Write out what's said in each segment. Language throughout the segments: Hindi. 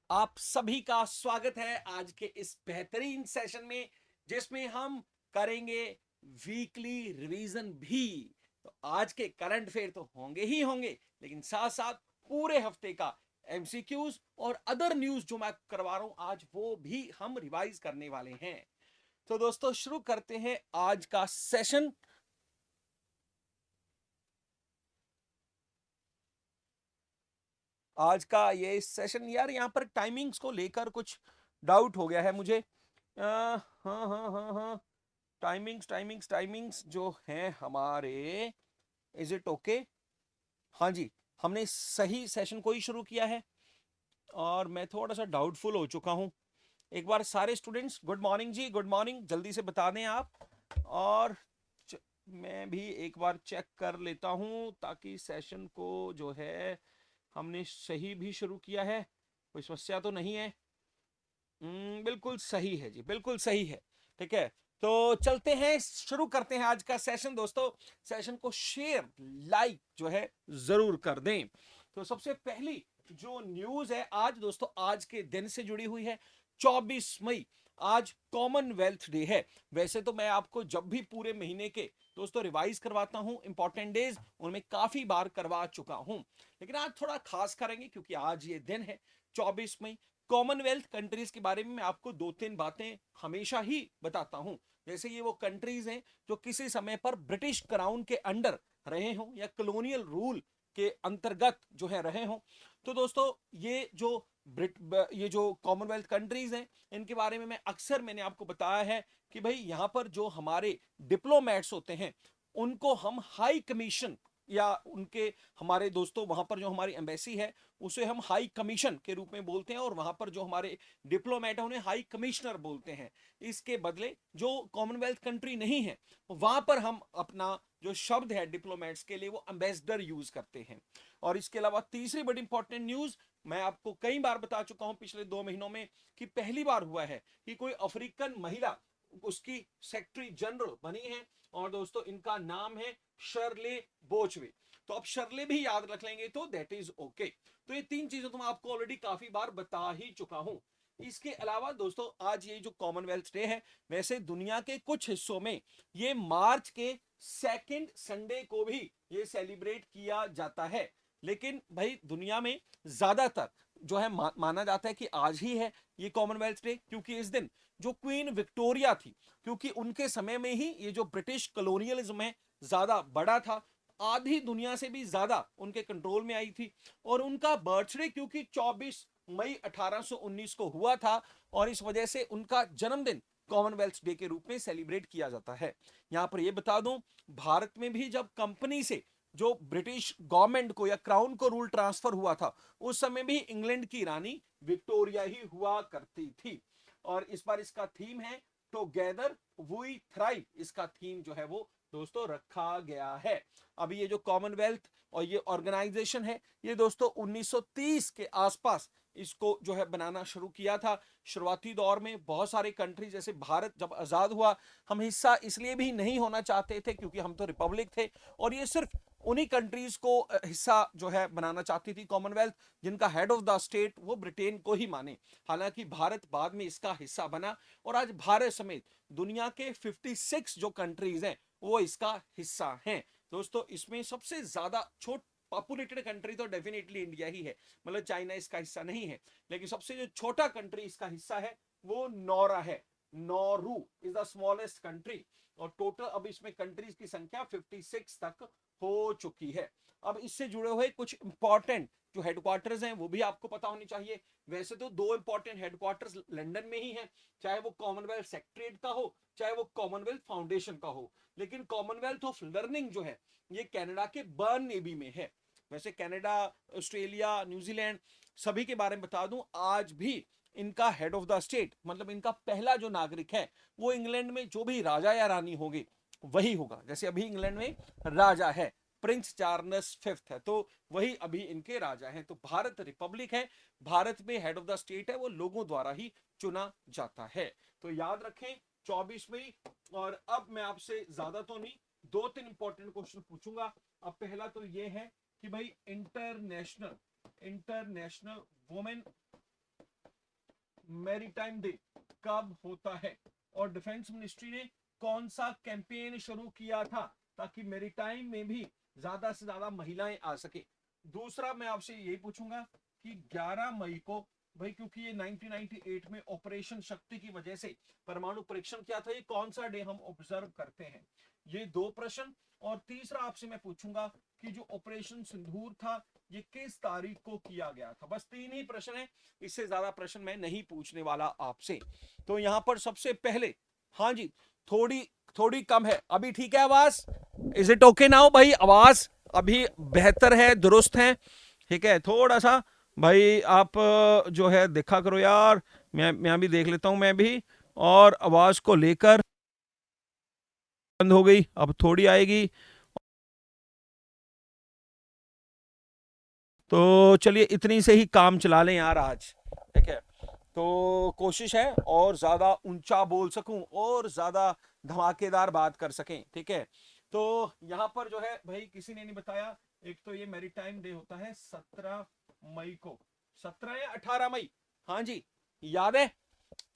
आप सभी का स्वागत है आज के इस बेहतरीन सेशन में, जिसमें हम करेंगे वीकली रिवीजन भी। तो आज के करंट अफेयर तो होंगे ही होंगे, लेकिन साथ साथ पूरे हफ्ते का एमसीक्यूज और अदर न्यूज जो मैं करवा रहा हूं आज, वो भी हम रिवाइज करने वाले हैं। तो दोस्तों, शुरू करते हैं आज का सेशन। आज का ये सेशन, यार यहाँ पर टाइमिंग्स को लेकर कुछ डाउट हो गया है मुझे। हाँ हाँ हाँ हाँ, टाइमिंग्स टाइमिंग्स टाइमिंग्स जो हैं हमारे, इज इट ओके? हाँ जी, हमने सही सेशन को ही शुरू किया है और मैं थोड़ा सा डाउटफुल हो चुका हूँ। एक बार सारे स्टूडेंट्स, गुड मॉर्निंग जी, गुड मॉर्निंग, जल्दी से बता दें आप। और च, मैं भी एक बार चेक कर लेता हूँ ताकि सेशन को जो है हमने सही भी शुरू किया है, कोई समस्या तो नहीं है। बिल्कुल सही है जी, बिल्कुल सही है। ठीक है, तो चलते हैं, शुरू करते हैं आज का सेशन। दोस्तों, सेशन को शेयर लाइक जो है जरूर कर दें। तो सबसे पहली जो न्यूज है आज दोस्तों, आज के दिन से जुड़ी हुई है। 24 मई आज कॉमनवेल्थ डे है। वैसे तो मैं आपको जब भी पूरे महीने के दोस्तों रिवाइज करवाता हूं इंपॉर्टेंट डेज, उनमें काफी बार करवा चुका हूं, लेकिन आज थोड़ा खास करेंगे क्योंकि आज ये दिन है 24 मई। कॉमनवेल्थ कंट्रीज के बारे में मैं आपको दो तीन बातें हमेशा ही बताता हूं। जैसे ये वो कंट्रीज हैं जो किसी समय पर ब्रिटिश क्राउन के अंडर रहे हों या कॉलोनियल रूल के अंतर्गत जो है रहे हों। तो दोस्तों, ये जो ये जो कॉमनवेल्थ कंट्रीज हैं, इनके बारे में मैंने आपको बताया है कि भाई यहाँ पर जो हमारे डिप्लोमेट्स होते हैं, उनको हम हाई कमीशन या उनके, हमारे दोस्तों वहां पर जो हमारी एम्बेसी है उसे हम हाई कमीशन के रूप में बोलते हैं, और वहां पर जो हमारे डिप्लोमेट है उन्हें हाई कमिश्नर बोलते हैं। इसके बदले जो कॉमनवेल्थ कंट्री नहीं है, वहां पर हम अपना जो शब्द है डिप्लोमेट्स के लिए वो एम्बेसडर यूज करते हैं। और इसके अलावा तीसरी बड़ी इंपॉर्टेंट न्यूज, मैं आपको कई बार बता चुका हूं पिछले 2 महीनों में, कि पहली बार हुआ है कि कोई अफ्रीकन महिला उसकी सेक्रेटरी जनरल बनी है। और दोस्तों, इनका नाम है शर्ले बोचवे। तो अब शर्ले भी याद रख लेंगे तो दैट इज ओके। तो ये तीन चीजें तो मैं आपको ऑलरेडी काफी बार बता ही चुका हूं। इसके अलावा दोस्तों, आज ये जो कॉमनवेल्थ डे है, वैसे दुनिया के कुछ हिस्सों में ये मार्च के सेकंड संडे को भी ये सेलिब्रेट किया जाता है। लेकिन भाई दुनिया में ज्यादातर जो है माना जाता है कि आज ही है ये कॉमनवेल्थ डे, क्योंकि इस दिन जो क्वीन विक्टोरिया थी, क्योंकि उनके समय में ही ये जो ब्रिटिश कॉलोनियलिज्म है ज्यादा बड़ा था, आधी दुनिया से भी ज्यादा उनके कंट्रोल में आई थी। और उनका बर्थडे क्योंकि 24 मई 1819 को हुआ था, और इस वजह से उनका जन्मदिन कॉमनवेल्थ डे के रूप में सेलिब्रेट किया जाता है। यहां पर यह बता दूं, भारत में भी जब कंपनी से जो ब्रिटिश गवर्नमेंट को या क्राउन को रूल ट्रांसफर हुआ था, उस समय भी इंग्लैंड की रानी विक्टोरिया ही हुआ करती थी। और इस बार इसका थीम है टुगेदर वी थ्राइव। इसका थीम जो है वो दोस्तों रखा गया है। अभी ये जो कॉमनवेल्थ और ये ऑर्गेनाइजेशन है, ये दोस्तों 1930 के आसपास इसको जो है बनाना शुरू किया था। शुरुआती दौर में बहुत सारे कंट्री, जैसे भारत जब आजाद हुआ, हम हिस्सा इसलिए भी नहीं होना चाहते थे क्योंकि हम तो रिपब्लिक थे, और ये सिर्फ उन्हीं कंट्रीज को हिस्सा जो है बनाना चाहती थी कॉमनवेल्थ, जिनका हेड ऑफ द स्टेट वो ब्रिटेन को ही माने। हालांकि भारत बाद में इसका हिस्सा बना, और आज भारत समेत दुनिया के 56 जो कंट्रीज हैं वो इसका हिस्सा हैं। दोस्तों, इसमें सबसे ज्यादा छोट पॉपुलेटेड कंट्री तो डेफिनेटली इंडिया ही है, मतलब चाइना इसका हिस्सा नहीं है, लेकिन सबसे जो छोटा कंट्री इसका हिस्सा है वो नौरा है। Nauru is the smallest country, और टोटल अब इसमें कंट्रीज की संख्या 56 तक हो चुकी है। अब इससे जुड़े हुए कुछ इंपॉर्टेंट जो हेडक्वार्टर्स हैं वो भी आपको पता होनी चाहिए। वैसे तो दो इंपॉर्टेंट हेडक्वार्टर्स लंदन में ही हैं, चाहे वो कॉमनवेल्थ सेक्रेटरीट का हो, चाहे वो कॉमनवेल्थ फाउंडेशन का हो। लेकिन कॉमनवेल्थ ऑफ लर्निंग जो है ये कनाडा के बर्न नेवी में है। वैसे कनाडा, ऑस्ट्रेलिया, न्यूजीलैंड, सभी के बारे में बता दूं, आज भी इनका हेड ऑफ द स्टेट, मतलब इनका पहला जो नागरिक है, वो इंग्लैंड में जो भी राजा या रानी होगी वही होगा। जैसे अभी इंग्लैंड में राजा है, प्रिंस चार्ल्स फिफ्थ है, तो वही अभी इनके राजा हैं। तो भारत रिपब्लिक है, भारत में हेड ऑफ द स्टेट है वो लोगों द्वारा ही चुना जाता है। तो याद रखें 24 मई। और अब मैं आपसे ज्यादा तो नहीं, दो तीन इंपॉर्टेंट क्वेश्चन पूछूंगा। अब पहला तो ये है कि भाई international international women maritime day कब होता है और डिफेंस मिनिस्ट्री ने कौन सा कैंपेन शुरू किया था ताकि मैरीटाइम में भी ज्यादा से ज्यादा महिलाएं आ सके। दूसरा मैं आपसे यही पूछूंगा कि 11 मई को भाई, क्योंकि ये 1998 में ऑपरेशन शक्ति की वजह से परमाणु परीक्षण किया था, ये कौन सा डे हम ऑब्जर्व करते हैं। ये दो प्रश्न। और तीसरा आपसे मैं पूछूंगा कि जो ऑपरेशन सिंदूर था ये किस तारीख को किया गया था। बस तीन ही प्रश्न है, इससे ज्यादा प्रश्न मैं नहीं पूछने वाला आपसे। तो यहां पर सबसे पहले, हाँ जी, थोड़ी थोड़ी कम है अभी, ठीक है आवाज? इज इट ओके नाउ भाई? आवाज अभी बेहतर है, दुरुस्त है, ठीक है? थोड़ा सा भाई आप जो है देखा करो यार, मैं भी देख लेता हूं मैं भी। और आवाज को लेकर बंद हो गई, अब थोड़ी आएगी। तो चलिए इतनी से ही काम चला लें यार आज, ठीक है? तो कोशिश है और ज्यादा ऊंचा बोल सकूं और ज्यादा धमाकेदार बात कर सकें, ठीक है? तो यहां पर जो है भाई किसी ने नहीं बताया, एक तो ये मैरीटाइम डे होता है 17 मई को, 17 या 18 मई, हाँ जी, याद है?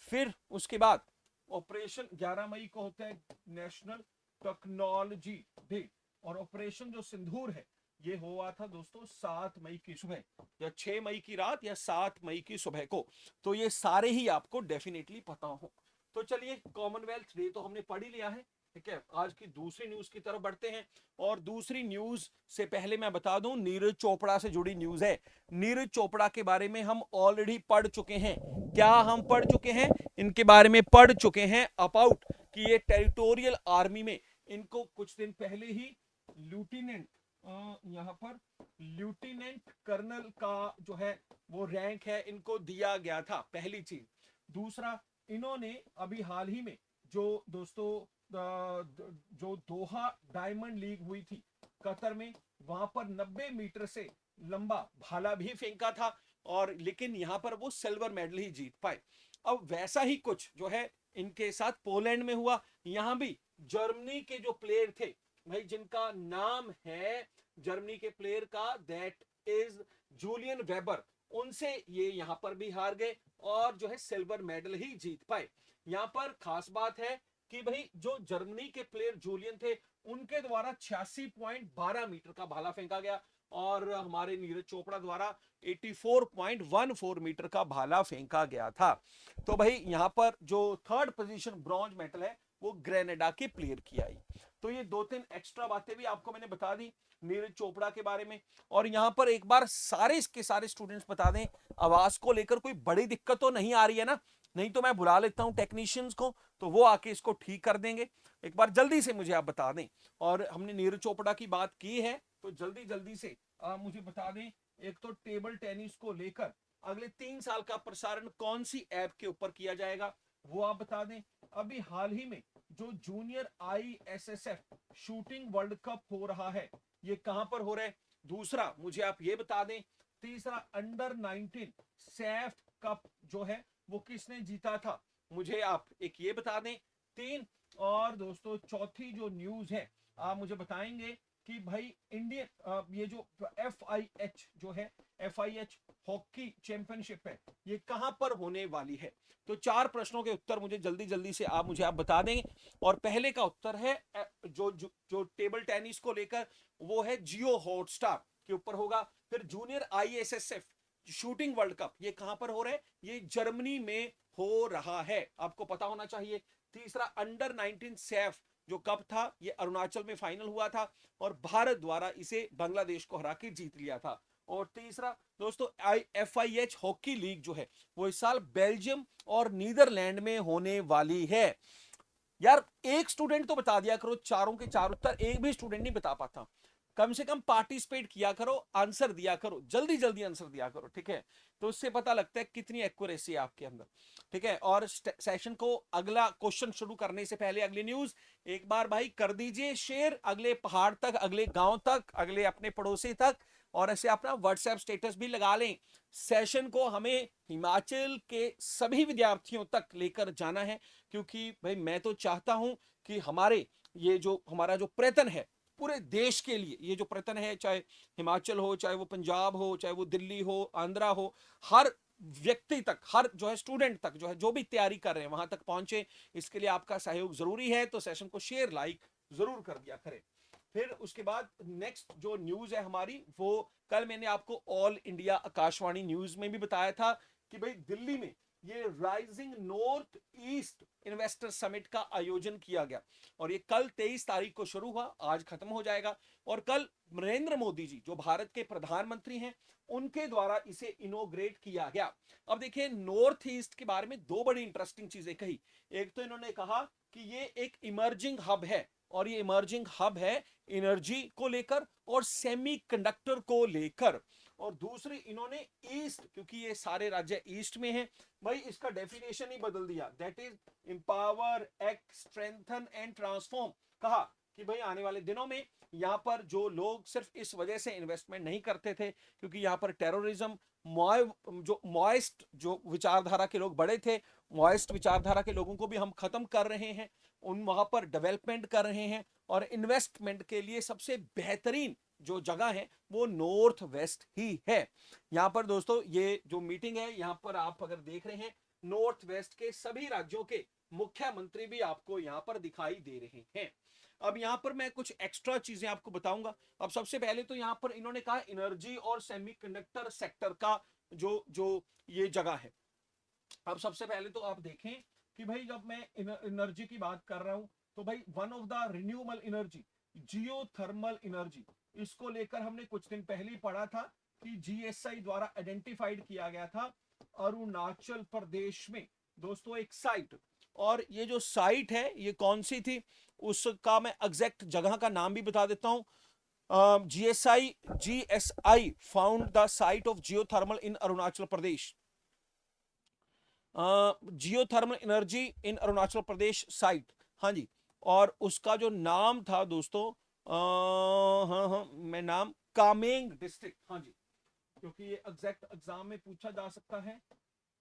फिर उसके बाद ऑपरेशन 11 मई को होता है नेशनल टेक्नोलॉजी डे। और ऑपरेशन जो सिंदूर है ये हुआ था दोस्तों 7 मई की सुबह, या 6 मई की रात, या 7 मई की सुबह को। तो ये सारे ही आपको डेफिनेटली पता हो। तो चलिए कॉमनवेल्थ डे तो हमने पढ़ ही लिया है, ठीक है? आज की दूसरी न्यूज की तरफ बढ़ते हैं। और दूसरी न्यूज से पहले मैं बता दूं, नीरज चोपड़ा से जुड़ी न्यूज है। नीरज चोपड़ा के बारे में हम ऑलरेडी पढ़ चुके हैं। क्या हम पढ़ चुके हैं? इनके बारे में पढ़ चुके हैं अबाउट कि ये टेरिटोरियल आर्मी में इनको कुछ दिन पहले ही लेफ्टिनेंट, यहाँ पर लेफ्टिनेंट कर्नल का जो है वो रैंक है इनको दिया गया था, पहली चीज। दूसरा, इन्होंने अभी हाल ही में जो दोस्तों जो दोहा डायमंड लीग हुई थी कतर में, वहां पर 90 मीटर से लंबा भाला भी फेंका था, और लेकिन यहां पर वो सिल्वर मेडल ही जीत पाए। अब वैसा ही कुछ जो है इनके साथ पोलैंड में हुआ। यहां भी जर्मनी के जो प्लेयर थे भाई, जिनका नाम है जर्मनी के प्लेयर का, दैट इज जूलियन वेबर, उनसे ये यहां पर भी हार गए और जो है सिल्वर मेडल ही जीत पाए। यहां पर खास बात है कि भाई जो जर्मनी के प्लेयर जूलियन थे उनके द्वारा 86.12 मीटर का भाला फेंका गया, और हमारे नीरज चोपड़ा द्वारा 84.14 मीटर का भाला फेंका गया था। तो भाई यहां पर जो थर्ड पोजीशन ब्रॉन्ज मेडल है वो ग्रेनेडा के प्लेयर की आई। तो ये दो तीन एक्स्ट्रा बातें भी आपको मैंने बता दी नीरज चोपड़ा के बारे में। और यहां पर एक बार सारे के सारे स्टूडेंट्स बता दें, आवाज को लेकर कोई बड़ी दिक्कत तो नहीं आ रही है ना? नहीं तो मैं बुला लेता हूं टेक्नीशियंस को, तो वो आके इसको ठीक कर देंगे। एक बार जल्दी से मुझे आप बता दें। और हमने नीरज चोपड़ा की बात की है तो जल्दी जल्दी से आप मुझे बता दें, एक तो टेबल टेनिस को लेकर अगले 3 साल का प्रसारण कौन सी ऐप के ऊपर किया जाएगा वो आप बता दें। अभी हाल ही में जो junior ISSF shooting world cup हो रहा है ये कहां पर हो रहा है, दूसरा मुझे आप ये बता दें। तीसरा, अंडर 19 सैफ कप जो है वो किसने जीता था, मुझे आप एक ये बता दें। तीन, और दोस्तों चौथी जो न्यूज है आप मुझे बताएंगे कि भाई इंडियन ये जो FIH जो है, FIH हॉकी चैंपियनशिप है, ये कहां पर होने वाली है। तो 4 प्रश्नों के उत्तर मुझे जल्दी जल्दी से आप बता दें। और पहले का उत्तर है जो टेबल टेनिस को लेकर वो है जियो हॉटस्टार के ऊपर होगा। फिर junior ISSF shooting world cup ये कहां पर हो रहा है, ये जर्मनी में हो रहा है, आपको पता होना चाहिए। तीसरा, अंडर 19 सैफ जो कप था ये अरुणाचल में फाइनल हुआ था और भारत द्वारा इसे बांग्लादेश को हरा के जीत लिया था। और तीसरा दोस्तों, FIH हॉकी लीग जो है वो इस साल बेल्जियम और नीदरलैंड में होने वाली है। यार एक स्टूडेंट तो बता दिया करो, चारों के चार उत्तर एक भी स्टूडेंट नहीं बता पाता। कम से कम पार्टिसिपेट किया करो, आंसर दिया करो, जल्दी जल्दी आंसर दिया करो, ठीक है? तो उससे पता लगता है कितनी एक्यूरेसी है आपके अंदर, ठीक है? और सेशन को अगला क्वेश्चन शुरू करने से पहले अगली न्यूज एक बार भाई कर दीजिए शेयर, अगले पहाड़ तक, अगले गांव तक, अगले अपने पड़ोसी तक, और ऐसे अपना व्हाट्सएप स्टेटस भी लगा लें। सेशन को हमें हिमाचल के सभी विद्यार्थियों तक लेकर जाना है, क्योंकि भाई मैं तो चाहता हूं कि हमारे ये जो हमारा जो प्रयत्न है पूरे देश के लिए, ये जो प्रयत्न है, चाहे हिमाचल हो, चाहे वो पंजाब हो, चाहे वो दिल्ली हो, आंध्रा हो, हर व्यक्ति तक, हर जो है स्टूडेंट तक, जो है जो भी तैयारी कर रहे हैं वहां तक पहुंचे। इसके लिए आपका सहयोग जरूरी है, तो सेशन को शेयर लाइक जरूर कर दिया करें। फिर उसके बाद नेक्स्ट जो न्यूज है हमारी, वो कल मैंने आपको ऑल इंडिया आकाशवाणी न्यूज में भी बताया था कि भाई दिल्ली में ये rising north east investor summit का आयोजन किया गया, और ये कल 23 तारीख को शुरू हुआ, आज खत्म हो जाएगा। और कल नरेंद्र मोदी जी जो भारत के प्रधानमंत्री हैं, उनके द्वारा इसे इनोग्रेट किया गया। अब देखिए, नॉर्थ ईस्ट के बारे में दो बड़ी इंटरेस्टिंग चीजें कही। एक तो इन्होंने कहा कि ये एक इमर्जिंग हब है, और ये इमर्जिंग हब है एनर्जी को लेकर और सेमीकंडक्टर को लेकर। और दूसरी इन्होंने ईस्ट, क्योंकि ये सारे राज्य ईस्ट में हैं, भाई इसका डेफिनेशन ही बदल दिया, that is empower, act, strengthen and transform. कहा कि भाई आने वाले दिनों में यहाँ पर जो लोग सिर्फ इस वजह से इन्वेस्टमेंट नहीं करते थे क्योंकि यहाँ पर टेररिज्म, जो मॉइस्ट जो विचारधारा के लोग बड़े थे, मॉइस्ट विचारधारा के लोगों को भी हम खत्म कर रहे हैं, उन वहां पर डेवलपमेंट कर रहे हैं, और इन्वेस्टमेंट के लिए सबसे बेहतरीन जो जगह है वो नॉर्थ वेस्ट ही है। यहाँ पर दोस्तों ये जो मीटिंग है, यहाँ पर आप अगर देख रहे हैं, नॉर्थ वेस्ट के सभी राज्यों के मुख्यमंत्री भी आपको यहाँ पर दिखाई दे रहे हैं। अब यहाँ पर मैं कुछ एक्स्ट्रा चीजें आपको बताऊंगा। अब सबसे पहले तो यहाँ पर इन्होंने कहा एनर्जी और सेमीकंडक्टर सेक्टर का जो जो ये जगह है। अब सबसे पहले तो आप देखें कि भाई जब मैं एनर्जी की बात कर रहा हूं, तो भाई one of the renewable energy, geothermal energy, इसको लेकर हमने कुछ दिन पहले ही पढ़ा था कि जीएसआई द्वारा आइडेंटिफाइड किया गया था अरुणाचल प्रदेश में दोस्तों एक साइट। और ये जो साइट है ये कौन सी थी, उसका मैं एग्जैक्ट जगह का नाम भी बता देता हूं। GSI found the site of geothermal in Arunachal Pradesh, geothermal energy in Arunachal Pradesh site. हाँ जी, और उसका जो नाम था दोस्तों, हाँ हाँ मैं नाम, कामेंग डिस्ट्रिक्ट। हाँ जी, क्योंकि ये एग्जैक्ट एग्जाम में पूछा जा सकता है।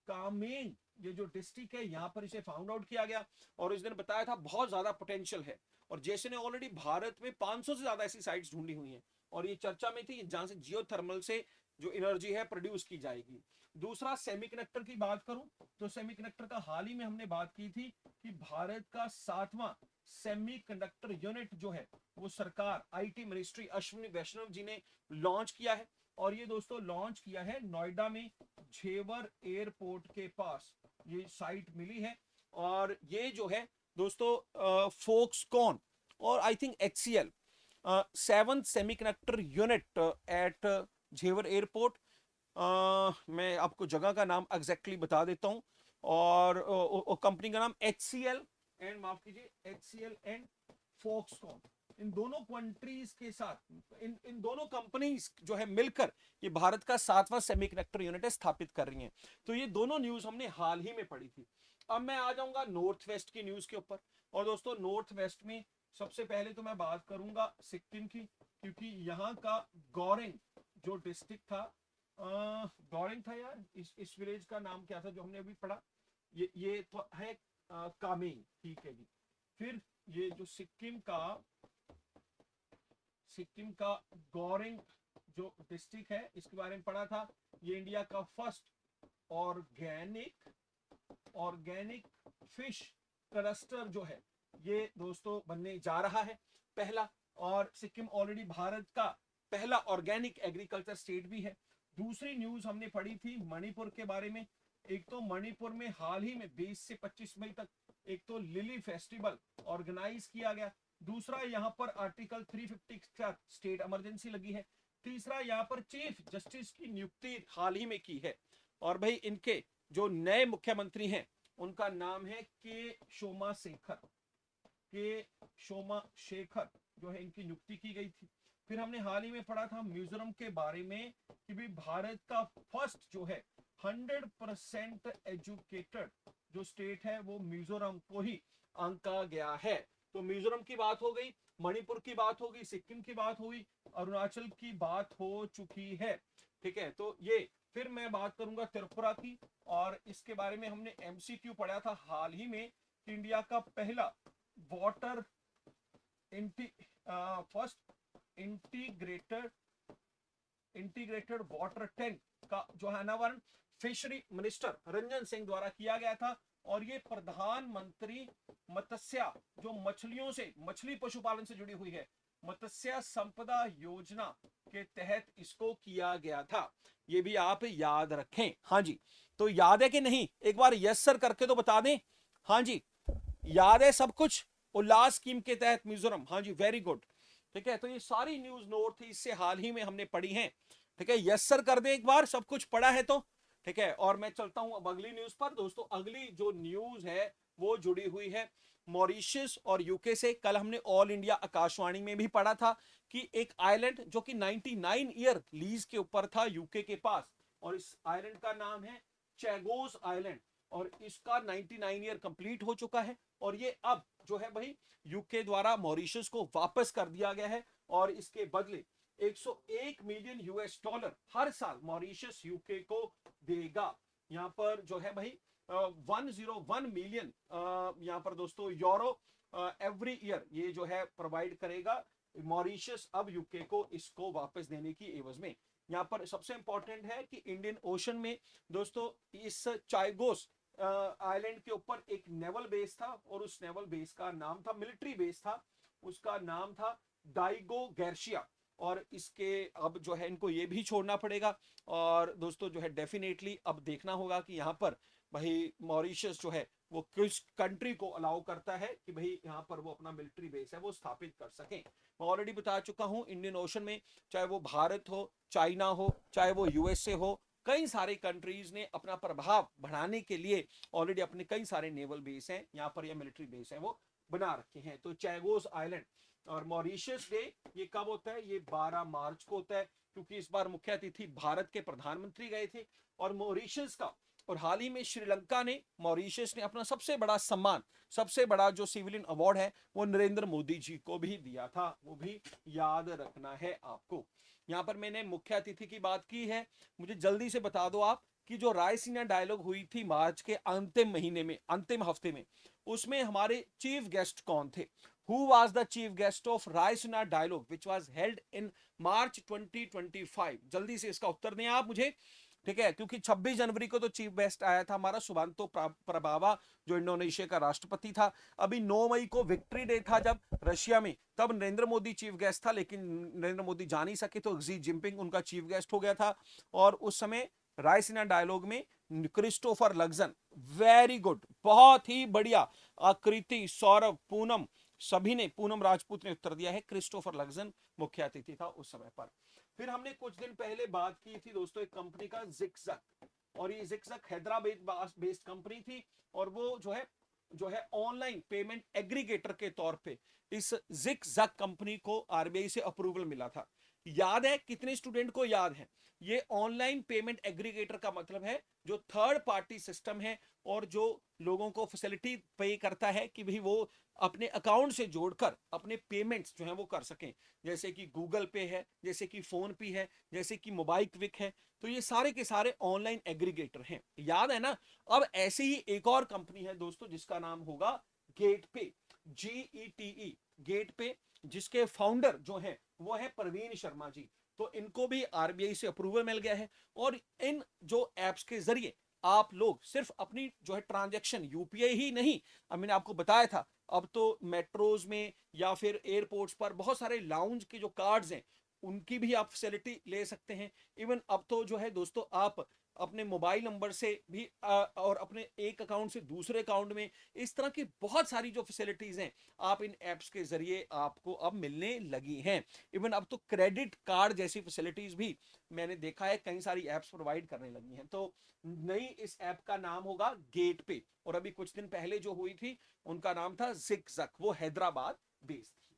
कामेंग ये जो डिस्ट्रिक्ट है, यहाँ पर इसे फाउंड आउट किया गया, और इस दिन बताया था बहुत ज्यादा पोटेंशियल है। और जैसे ने ऑलरेडी भारत में 500 से ज्यादा ऐसी साइट्स ढूंढी हुई हैं, और ये चर्चा में थी जहां से जियोथर्मल से जो एनर्जी है प्रोड्यूस की जाएगी। दूसरा, सेमीकंडक्टर की बात करूं तो सेमीकंडक्टर का हाल ही में हमने बात की थी कि भारत का 7वां सेमीकंडक्टर यूनिट जो है वो सरकार, आईटी मिनिस्ट्री, अश्विनी वैष्णव जी ने लॉन्च किया है। और ये दोस्तों लॉन्च किया है नोएडा में झेवर एयरपोर्ट के पास, ये साइट मिली है। और ये जो है दोस्तों फोक्सकॉन और I think HCL, 7th semiconductor unit at Jewar airport. मैं आपको जगह का नाम एग्जैक्टली बता देता हूं, और कंपनी का नाम एचसीएल एंड, माफ कीजिए, एचसीएल एंड फोक्सकॉन। इन दोनों कंट्रीज के साथ, इन दोनों कंपनीज जो है मिलकर ये भारत का 7वां सेमीकंडक्टर यूनिट स्थापित कर रही हैं। तो ये दोनों न्यूज हमने हाल ही में पढ़ी थी। अब मैं आ जाऊंगा नॉर्थ वेस्ट की न्यूज के ऊपर। और दोस्तों नॉर्थ वेस्ट में सबसे पहले तो मैं बात करूंगा सिक्किम की, क्योंकि यहाँ का गौरेंग जो डिस्ट्रिक्ट था, गौरेंग था यार, इस विलेज का नाम क्या था जो हमने अभी पढ़ा, ये तो है कामेंग, ठीक है जी। फिर ये जो सिक्किम का गौरेंग जो डिस्ट्रिक्ट है, इसके बारे में पढ़ा था। ये इंडिया का फर्स्ट ऑर्गेनिक फिश क्लस्टर जो है ये दोस्तों बनने जा रहा है, पहला। और सिक्किम ऑलरेडी भारत का पहला ऑर्गेनिक एग्रीकल्चर स्टेट भी है। दूसरी न्यूज हमने पढ़ी थी मणिपुर के बारे में। एक तो मणिपुर में हाल ही में 20 से 25 मई तक एक तो लिली फेस्टिवल ऑर्गेनाइज किया गया। दूसरा, यहाँ पर आर्टिकल 350 का स्टेट इमरजेंसी लगी है। तीसरा, यहाँ पर चीफ जस्टिस की नियुक्ति हाल ही में की है। और भाई इनके जो नए मुख्यमंत्री हैं उनका नाम है के शोमा शेखर जो है, इनकी नियुक्ति की गई थी। फिर हमने हाल ही में पढ़ा था मिजोरम के बारे में कि भी भारत का फर्स्ट जो है 100% एजुकेटेड जो स्टेट है वो मिजोरम को ही आंका गया है। तो मिजोरम की बात हो गई, मणिपुर की बात हो गई, सिक्किम की बात हो गई, अरुणाचल की बात हो चुकी है, ठीक है। तो ये फिर मैं बात करूंगा त्रिपुरा की, और इसके बारे में हमने एमसीक्यू पढ़ा था हाल ही में कि इंडिया का पहला water first integrated water tank का जो है अनावरण फिशरी मिनिस्टर रंजन सिंह द्वारा किया गया था। और ये प्रधानमंत्री मत्स्य, जो मछलियों से, मछली पशुपालन से जुड़ी हुई है, मत्स्य संपदा योजना के तहत इसको किया गया था। ये भी आप याद रखें। हाँ जी, तो याद है कि नहीं? एक बार यस सर करके तो बता दें। हाँ जी, याद है सब कुछ? उल्लास स्कीम के तहत मिजोरम, हाँ जी, वेरी गुड। ठीक है, तो ये सारी न्यूज नोट थी, इससे हाल ही में हमने पढ़ी है। ठीक है, यस सर कर दे एक बार, सब कुछ पढ़ा है तो। ठीक है, और मैं चलता हूं अब अगली न्यूज पर। दोस्तों अगली जो न्यूज है वो जुड़ी हुई है मॉरिशस और यूके से। कल हमने ऑल इंडिया आकाशवाणी में भी पढ़ा था कि एक आइलैंड जो कि 99 ईयर लीज के ऊपर था यूके के पास, और इस आइलैंड का नाम है चैगोस आइलैंड, और इसका 99 ईयर कंप्लीट हो चुका है, और ये अब जो है भाई यूके द्वारा मॉरिशस को वापस कर दिया गया है, और इसके बदले 101 मिलियन यूएस डॉलर हर साल मॉरिशस यूके को देगा। यहाँ पर जो है भाई 101 मिलियन यहाँ पर दोस्तों यूरो एवरी ईयर ये जो है प्रोवाइड करेगा मॉरिशस अब यूके को इसको वापस देने की एवज में। यहाँ पर सबसे इंपॉर्टेंट है कि इंडियन ओशन में दोस्तों इस चाइगोस आइलैंड के ऊपर एक नेवल बेस था, और उस नेवल बेस का नाम था, मिलिट्री बेस था, उसका नाम था डाइगो गैर्शिया। और इसके अब जो है इनको ये भी छोड़ना पड़ेगा, और दोस्तों जो है डेफिनेटली अब देखना होगा कि यहाँ पर भाई मॉरिशस जो है वो किस कंट्री को अलाउ करता है कि भाई यहाँ पर वो अपना मिलिट्री बेस है वो स्थापित कर सकें। मैं ऑलरेडी बता चुका हूँ, इंडियन ओशन में चाहे वो भारत हो, चाइना हो, चाहे वो यूएसए हो, कई सारे कंट्रीज ने अपना प्रभाव बढ़ाने के लिए ऑलरेडी अपने कई सारे नेवल बेस हैं यहाँ पर, या मिलिट्री बेस है वो बना रखे हैं। तो चैगोस आइलैंड और मॉरिशस डे ये कब होता है? ये 12 मार्च को होता है, क्योंकि इस बार मुख्य अतिथि भारत के प्रधानमंत्री गए थे। और मॉरिशस का, और हाल ही में श्रीलंका ने, मॉरिशस ने अपना सबसे बड़ा सम्मान, सबसे बड़ा जो सिविलियन अवार्ड है वो नरेंद्र मोदी जी को भी दिया था, वो भी याद रखना है आपको। यहाँ पर मैंने मुख्य अतिथि की बात की है, मुझे जल्दी से बता दो आप कि जो रायसीना डायलॉग हुई थी मार्च के अंतिम महीने में, अंतिम हफ्ते में, उसमें हमारे चीफ गेस्ट कौन थे? Who was the chief guest of Raisina Dialogue which was held in March 2025? जल्दी से इसका उत्तर दें आप मुझे। ठीक है, क्योंकि 26 जनवरी को तो चीफ गेस्ट आया था हमारा सुबांतो प्रभावा, जो इंडोनेशिया का राष्ट्रपति था। अभी 9 मई को विक्ट्री डे था जब रशिया में, तब नरेंद्र मोदी चीफ गेस्ट था, लेकिन नरेंद्र मोदी जा नहीं सके तो जी जिनपिंग उनका चीफ गेस्ट हो गया था। और उस समय रायसीना डायलॉग में क्रिस्टोफर लग्जन, वेरी गुड, बहुत ही बढ़िया, आकृति, सौरभ, पूनम, सभी ने, पूनम राजपूत ने उत्तर दिया है, क्रिस्टोफर लग्जन मुख्य अतिथि था उस समय पर। फिर हमने कुछ दिन पहले बात की थी दोस्तों एक कंपनी का जिगजैग, और ये जिगजैग हैदराबाद बेस्ड कंपनी थी, और वो जो है ऑनलाइन पेमेंट एग्रीगेटर के तौर पे इस जिगजैग कंपनी को आरबीआई से अप्रूवल मिला था। याद है? कितने स्टूडेंट को याद है? ये ऑनलाइन पेमेंट एग्रीगेटर का मतलब है जो थर्ड पार्टी सिस्टम है, और जो लोगों को फैसिलिटी पे करता है कि भाई वो अपने अकाउंट से जोड़कर अपने पेमेंट्स जो है वो कर सकें, जैसे कि गूगल पे है, जैसे कि फोन पे है, जैसे कि मोबाइल क्विक है। तो ये सारे के सारे ऑनलाइन एग्रीगेटर हैं, याद है ना? अब ऐसी ही एक और कंपनी है दोस्तों जिसका नाम होगा गेट पे, GETE, गेट पे, जिसके फाउंडर जो है वो है प्रवीण शर्मा जी। तो इनको भी आरबीआई से अप्रूवल मिल गया है, और इन जो एप्स के जरिए आप लोग सिर्फ अपनी जो है ट्रांजैक्शन, यूपीआई ही नहीं, अब मैंने आपको बताया था, अब तो मेट्रोज में या फिर एयरपोर्ट्स पर बहुत सारे लाउंज के जो कार्ड्स हैं उनकी भी आप फैसिलिटी ले सकते हैं। इवन अब तो जो है दोस्तों आप अपने मोबाइल नंबर से भी और अपने एक अकाउंट से दूसरे अकाउंट में, इस तरह की बहुत सारी जो फैसिलिटीज हैं आप इन एप्स के जरिए आपको अब मिलने लगी हैं। इवन अब तो क्रेडिट कार्ड जैसी फैसिलिटीज भी मैंने देखा है कई सारी एप्स प्रोवाइड करने लगी हैं। तो नई इस ऐप का नाम होगा गेट पे, और अभी कुछ दिन पहले जो हुई थी उनका नाम था जिगजैग, वो हैदराबाद बेस्ड थी।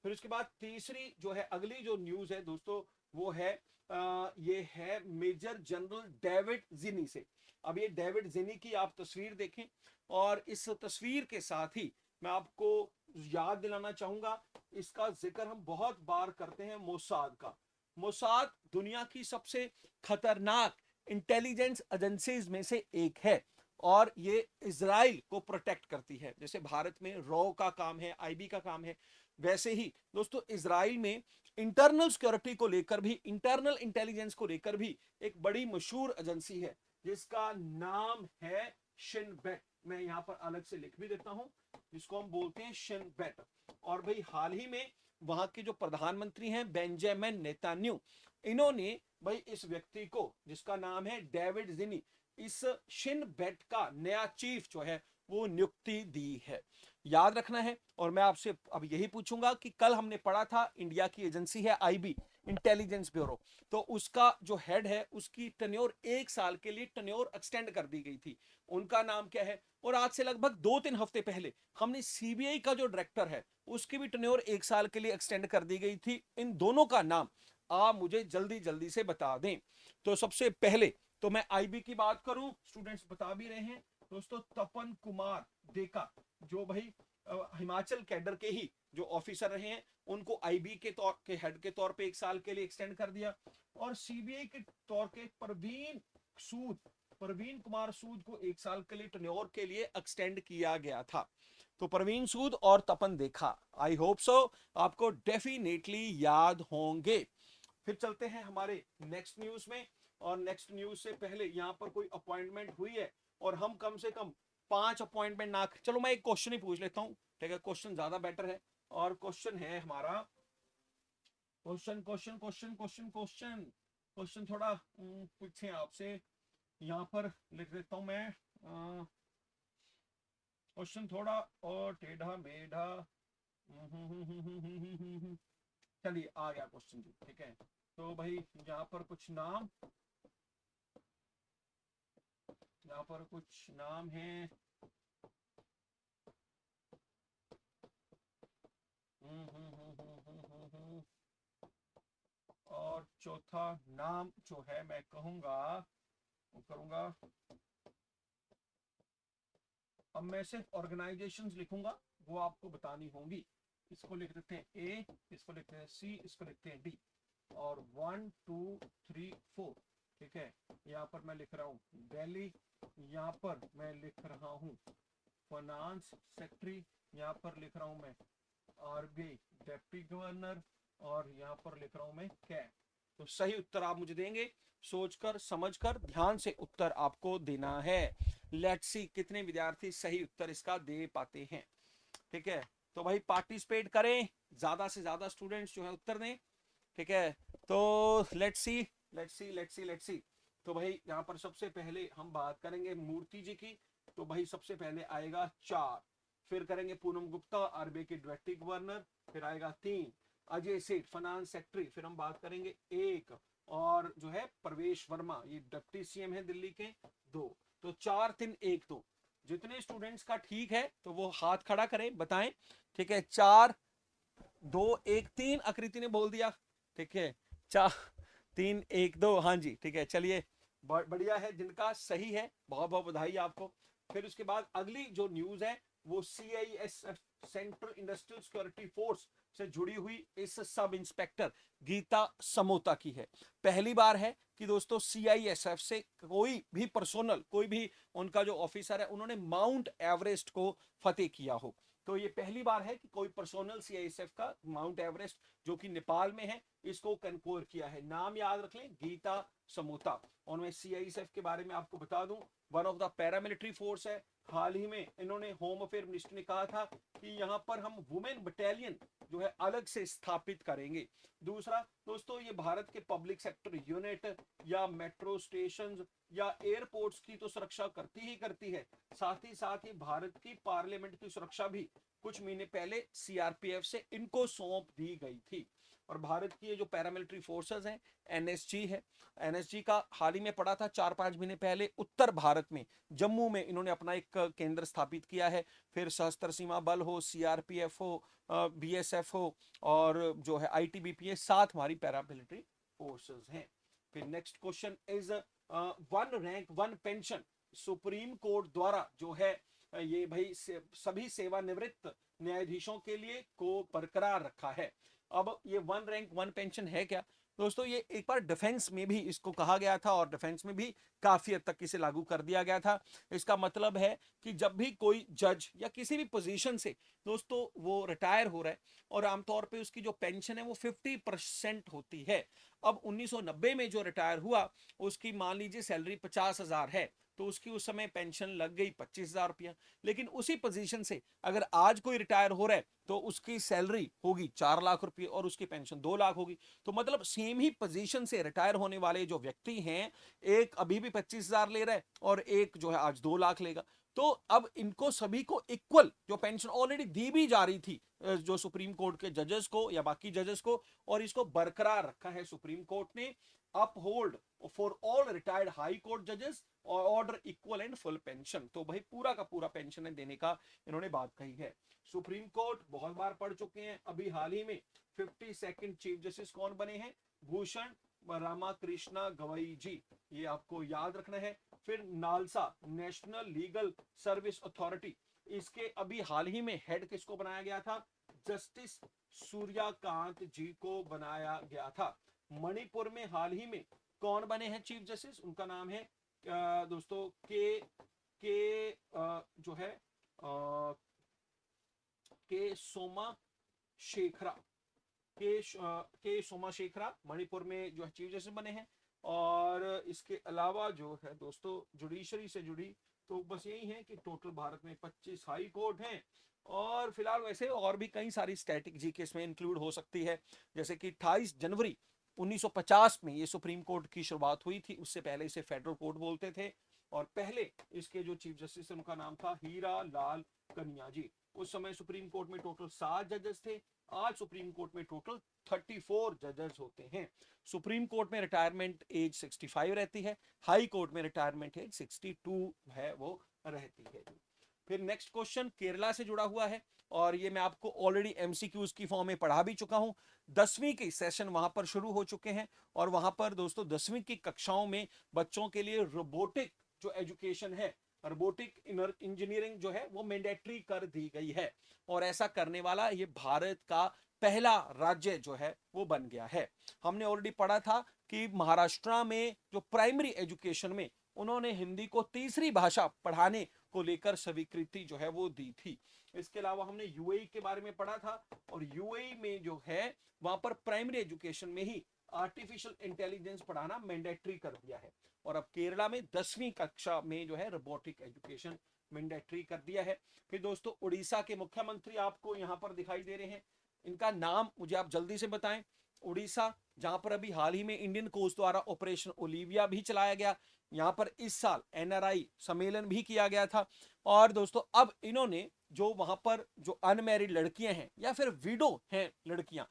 फिर उसके बाद तीसरी जो है अगली जो न्यूज है दोस्तों वो है ये है मेजर जनरल डेविड जिनी से। अब ये डेविड जिनी की आप तस्वीर देखें, और इस तस्वीर के साथ ही मैं आपको याद दिलाना चाहूंगा, इसका जिक्र हम बहुत बार करते हैं मोसाद का। मोसाद दुनिया की सबसे खतरनाक इंटेलिजेंस एजेंसीज में से एक है, और ये इजराइल को प्रोटेक्ट करती है। जैसे भारत में रॉ का काम है, आईबी का काम है, वैसे ही दोस्तों इजराइल में इंटरनल सिक्योरिटी को लेकर भी, इंटरनल इंटेलिजेंस को लेकर भी एक बड़ी मशहूर एजेंसी है जिसका नाम है शिनबेट। मैं यहाँ पर अलग से लिख भी देता हूं, जिसको हम बोलते हैं शिनबेट। और भाई हाल ही में वहां के जो प्रधानमंत्री हैं बेंजामिन नेतान्याहू, इन्होंने भाई इस व्यक्ति को जिसका नाम है डेविड जिनी, इस शिनबेट का नया चीफ जो है वो नियुक्ति दी है। याद रखना है। और मैं आपसे अब यही पूछूंगा कि कल हमने पढ़ा था इंडिया की एजेंसी है आईबी, इंटेलिजेंस ब्यूरो, तो उसका जो हेड है उसकी टेन्योर 1 साल के लिए टेन्योर एक्सटेंड कर दी गई थी। उनका नाम क्या है? और आज से लगभग 2-3 हफ्ते पहले हमने सीबीआई का जो डायरेक्टर है उसकी भी टेन्योर 1 साल के लिए एक्सटेंड कर दी गई थी। इन दोनों का नाम आप मुझे जल्दी जल्दी से बता दें। तो सबसे पहले तो मैं आईबी की बात करूं, स्टूडेंट्स बता भी रहे हैं दोस्तों, तपन कुमार देका, जो भाई हिमाचल कैडर के ही जो ऑफिसर रहे हैं उनको आईबी के तौर के हेड के तौर पे 1 साल के लिए एक्सटेंड कर दिया। और सीबीआई के तौर के परवीन कुमार सूद को 1 साल के लिए टेन्योर के लिए एक्सटेंड किया गया था। तो परवीन सूद और तपन देखा, आई होप सो आपको डेफिनेटली याद होंगे। फिर चलते हैं हमारे नेक्स्ट न्यूज में। और नेक्स्ट न्यूज से पहले यहाँ पर कोई अपॉइंटमेंट हुई है और हम कम से कम 5 अपॉइंटमेंट ना, चलो मैं एक क्वेश्चन ही पूछ लेता हूँ, ठीक है, क्वेश्चन ज्यादा बेटर है। और क्वेश्चन है हमारा, क्वेश्चन थोड़ा पूछे आपसे, यहाँ पर लिख देता हूं मैं। क्वेश्चन थोड़ा और टेढ़ा मेढ़ा, चलिए आ गया क्वेश्चन जी, ठीक है। तो भाई यहाँ पर कुछ नाम, यहाँ पर कुछ नाम है, और चौथा नाम जो है मैं कहूंगा वो करूंगा, अब मैं सिर्फ ऑर्गेनाइजेशंस लिखूंगा, वो आपको बतानी होंगी। इसको लिख देते हैं ए, इसको लिखते हैं सी, इसको लिखते हैं डी, और 1 2 3 4, ठीक है। यहाँ पर मैं लिख रहा हूँ दिल्ली, यहाँ पर मैं लिख रहा हूँ फाइनेंस सेक्रेटरी, यहाँ पर लिख रहा हूँ मैं आरबीआई डिप्टी गवर्नर, और यहाँ पर लिख रहा हूँ मैं कैग। तो सही उत्तर आप मुझे देंगे, सोचकर समझकर ध्यान से उत्तर आपको देना है। लेट्स सी कितने विद्यार्थी सही उत्तर इसका दे पाते हैं, ठीक है। तो भाई पार्टिसिपेट करें, ज्यादा से ज्यादा स्टूडेंट्स जो है उत्तर दें, ठीक है। तो लेट्स सी। तो भाई यहाँ पर सबसे पहले हम बात करेंगे मूर्ति जी की। तो भाई सबसे पहले आएगा 4, फिर करेंगे पूनम गुप्ता आरबीआई के डिप्टी गवर्नर, फिर आएगा 3 अजय सेठ फाइनेंस सेक्रेटरी, फिर हम बात करेंगे 1 और जो है प्रवेश वर्मा, ये डिप्टी सीएम है दिल्ली के, 2। तो 4 3 1 2, जितने स्टूडेंट्स का ठीक है तो वो हाथ खड़ा करें, बताएं, ठीक है। 4 2 1 3 आकृति ने बोल दिया, ठीक है। 4 3 1 2, हाँ जी, ठीक है। चलिए बढ़िया है, जिनका सही है बहुत बहुत बधाई आपको। फिर उसके बाद अगली जो न्यूज है वो CISF central industrial security force से जुड़ी हुई इस सब इंस्पेक्टर गीता समोता की है। पहली बार है कि दोस्तों सीआईएसएफ से कोई भी पर्सोनल, कोई भी उनका जो ऑफिसर है उन्होंने माउंट एवरेस्ट को फतेह किया हो। तो ये पहली बार है कि कोई पर्सोनल सीआईएसएफ का माउंट एवरेस्ट जो कि नेपाल में है इसको कंकोर किया है। नाम याद रख लें, गीता समोता। और मैं सीआईएसएफ के बारे में आपको बता दूं, one of the paramilitary force है। हाल ही में इन्होंने होम अफेयर मिनिस्टर ने कहा था कि यहाँ पर हम वुमेन बटालियन जो है अलग से स्थापित करेंगे। दूसरा दोस्तों, ये भारत के पब्लिक सेक्टर यूनिट या मेट्रो स्टेशन या एयरपोर्ट्स की तो सुरक्षा करती ही करती है, साथ ही भारत की पार्लियामेंट की सुरक्षा भी कुछ महीने पहले सीआरपीएफ से इनको सौंप दी गई थी। और भारत की ये जो पैरामिलिट्री फोर्सेस हैं, एनएसजी है, एनएसजी का हाल ही में पड़ा था 4-5 महीने पहले उत्तर भारत में जम्मू में इन्होंने अपना एक केंद्र स्थापित किया है। फिर सशस्त्र सीमा बल हो, सीआरपीएफ हो, बीएसएफ हो, और जो है आईटीबीपी, 7 हमारी पैरामिलिट्री फोर्सेस हैं। फिर next question is 1 rank 1 pension supreme court द्वारा जो है ये भाई सभी सेवानिवृत्त न्यायाधीशों के लिए को बरकरार रखा है। अब ये 1 रैंक 1 पेंशन है क्या? दोस्तों ये एक बार डिफेंस में भी इसको कहा गया था और डिफेंस में भी काफी हद तक इसे लागू कर दिया गया था। इसका मतलब है कि जब भी कोई जज या किसी भी पोजीशन से दोस्तों वो रिटायर हो रहा है और आमतौर पे उसकी जो पेंशन है वो 50% होती है। अब 1990 में जो रिटायर हुआ उसकी मान लीजिए सैलरी 50,000 है, तो उसकी उस समय पेंशन लग गई 25,000 रुपया। लेकिन उसी पोजीशन से अगर आज कोई रिटायर हो रहा है तो उसकी सैलरी होगी 4 लाख रुपये और उसकी पेंशन 2 लाख होगी। तो मतलब सेम ही पोजीशन से रिटायर होने वाले जो व्यक्ति हैं, एक अभी भी 25,000 ले रहा है और एक जो है आज 2 लाख लेगा। तो अब इनको सभी को इक्वल जो पेंशन ऑलरेडी दी भी जा रही थी जो सुप्रीम कोर्ट के जजेस को या बाकी जजेस को, और इसको बरकरार रखा है सुप्रीम कोर्ट ने। Uphold for all retired high court जजेस और order equal and full pension. तो भाई पूरा का पूरा पेंशन देने का इन्होंने बात कही है। सुप्रीम कोर्ट बहुत बार पढ़ चुके हैं। अभी हाल ही में 52nd चीफ जस्टिस कौन बने हैं? भूषण रामाकृष्णा गवई जी, ये आपको याद रखना है। फिर NALSA national legal service authority, इसके अभी हाल ही में हेड किसको बनाया गया था? जस्टिस सूर्यकांत जी को बनाया गया था। मणिपुर में हाल ही में कौन बने हैं चीफ जस्टिस? उनका नाम है दोस्तों के जो है के सोमा शेखरा, के सोमा शेखरा मणिपुर में जो है चीफ जस्टिस बने हैं। और इसके अलावा जो है दोस्तों जुडिशरी से जुड़ी तो बस यही है कि टोटल भारत में 25 हाई कोर्ट हैं। और फिलहाल वैसे और भी कई सारी स्टैटिक जीके इसमें इंक्लूड हो सकती है, जैसे कि 28 जनवरी 1950 में ये सुप्रीम कोर्ट की शुरुआत हुई थी। उससे पहले इसे फेडरल कोर्ट बोलते थे और पहले इसके जो चीफ जस्टिस थे उनका नाम था हीरा लाल कन्या जी। उस समय सुप्रीम कोर्ट में टोटल 7 जजेस थे। आज सुप्रीम कोर्ट में टोटल 34 जजेस होते हैं। सुप्रीम कोर्ट में रिटायरमेंट एज 65 रहती है, हाई कोर्ट में रिटायरमेंट एज 62 है वो रहती है। फिर नेक्स्ट क्वेश्चन केरला से जुड़ा हुआ है और ये मैं आपको ऑलरेडी एमसीक्यूज की फॉर्म में पढ़ा भी चुका हूं। 10वीं के सेशन वहां पर शुरू हो चुके हैं और वहां पर दोस्तों 10वीं की कक्षाओं में बच्चों के लिए रोबोटिक जो एजुकेशन है, रोबोटिक इंजीनियरिंग जो है वो मैंडेटरी कर दी गई है। और ऐसा करने वाला ये भारत का पहला राज्य जो है वो बन गया है। हमने ऑलरेडी पढ़ा था कि महाराष्ट्र में जो प्राइमरी एजुकेशन में उन्होंने हिंदी को तीसरी भाषा पढ़ाने को लेकर स्वीकृति जो है वो दी थी। इसके अलावा हमने यूएई के बारे में पढ़ा था और यूएई में जो है वहां पर प्राइमरी एजुकेशन में ही आर्टिफिशियल इंटेलिजेंस पढ़ाना मैंडेटरी कर दिया है। और अब केरला में 10वीं कक्षा में जो है रोबोटिक एजुकेशन मैंडेटरी कर दिया है। फिर दोस्तों उड़ीसा के मुख्यमंत्री आपको यहाँ पर दिखाई दे रहे हैं, इनका नाम मुझे आप जल्दी से बताएं। उड़ीसा, जहां पर अभी हाल ही में इंडियन कोस्ट द्वारा ऑपरेशन ओलिविया भी चलाया गया, यहाँ पर इस साल एनआरआई सम्मेलन भी किया गया था। और दोस्तों अब इन्होंने जो वहां पर जो अनमैरिड लड़कियां हैं या फिर विडो हैं लड़कियां,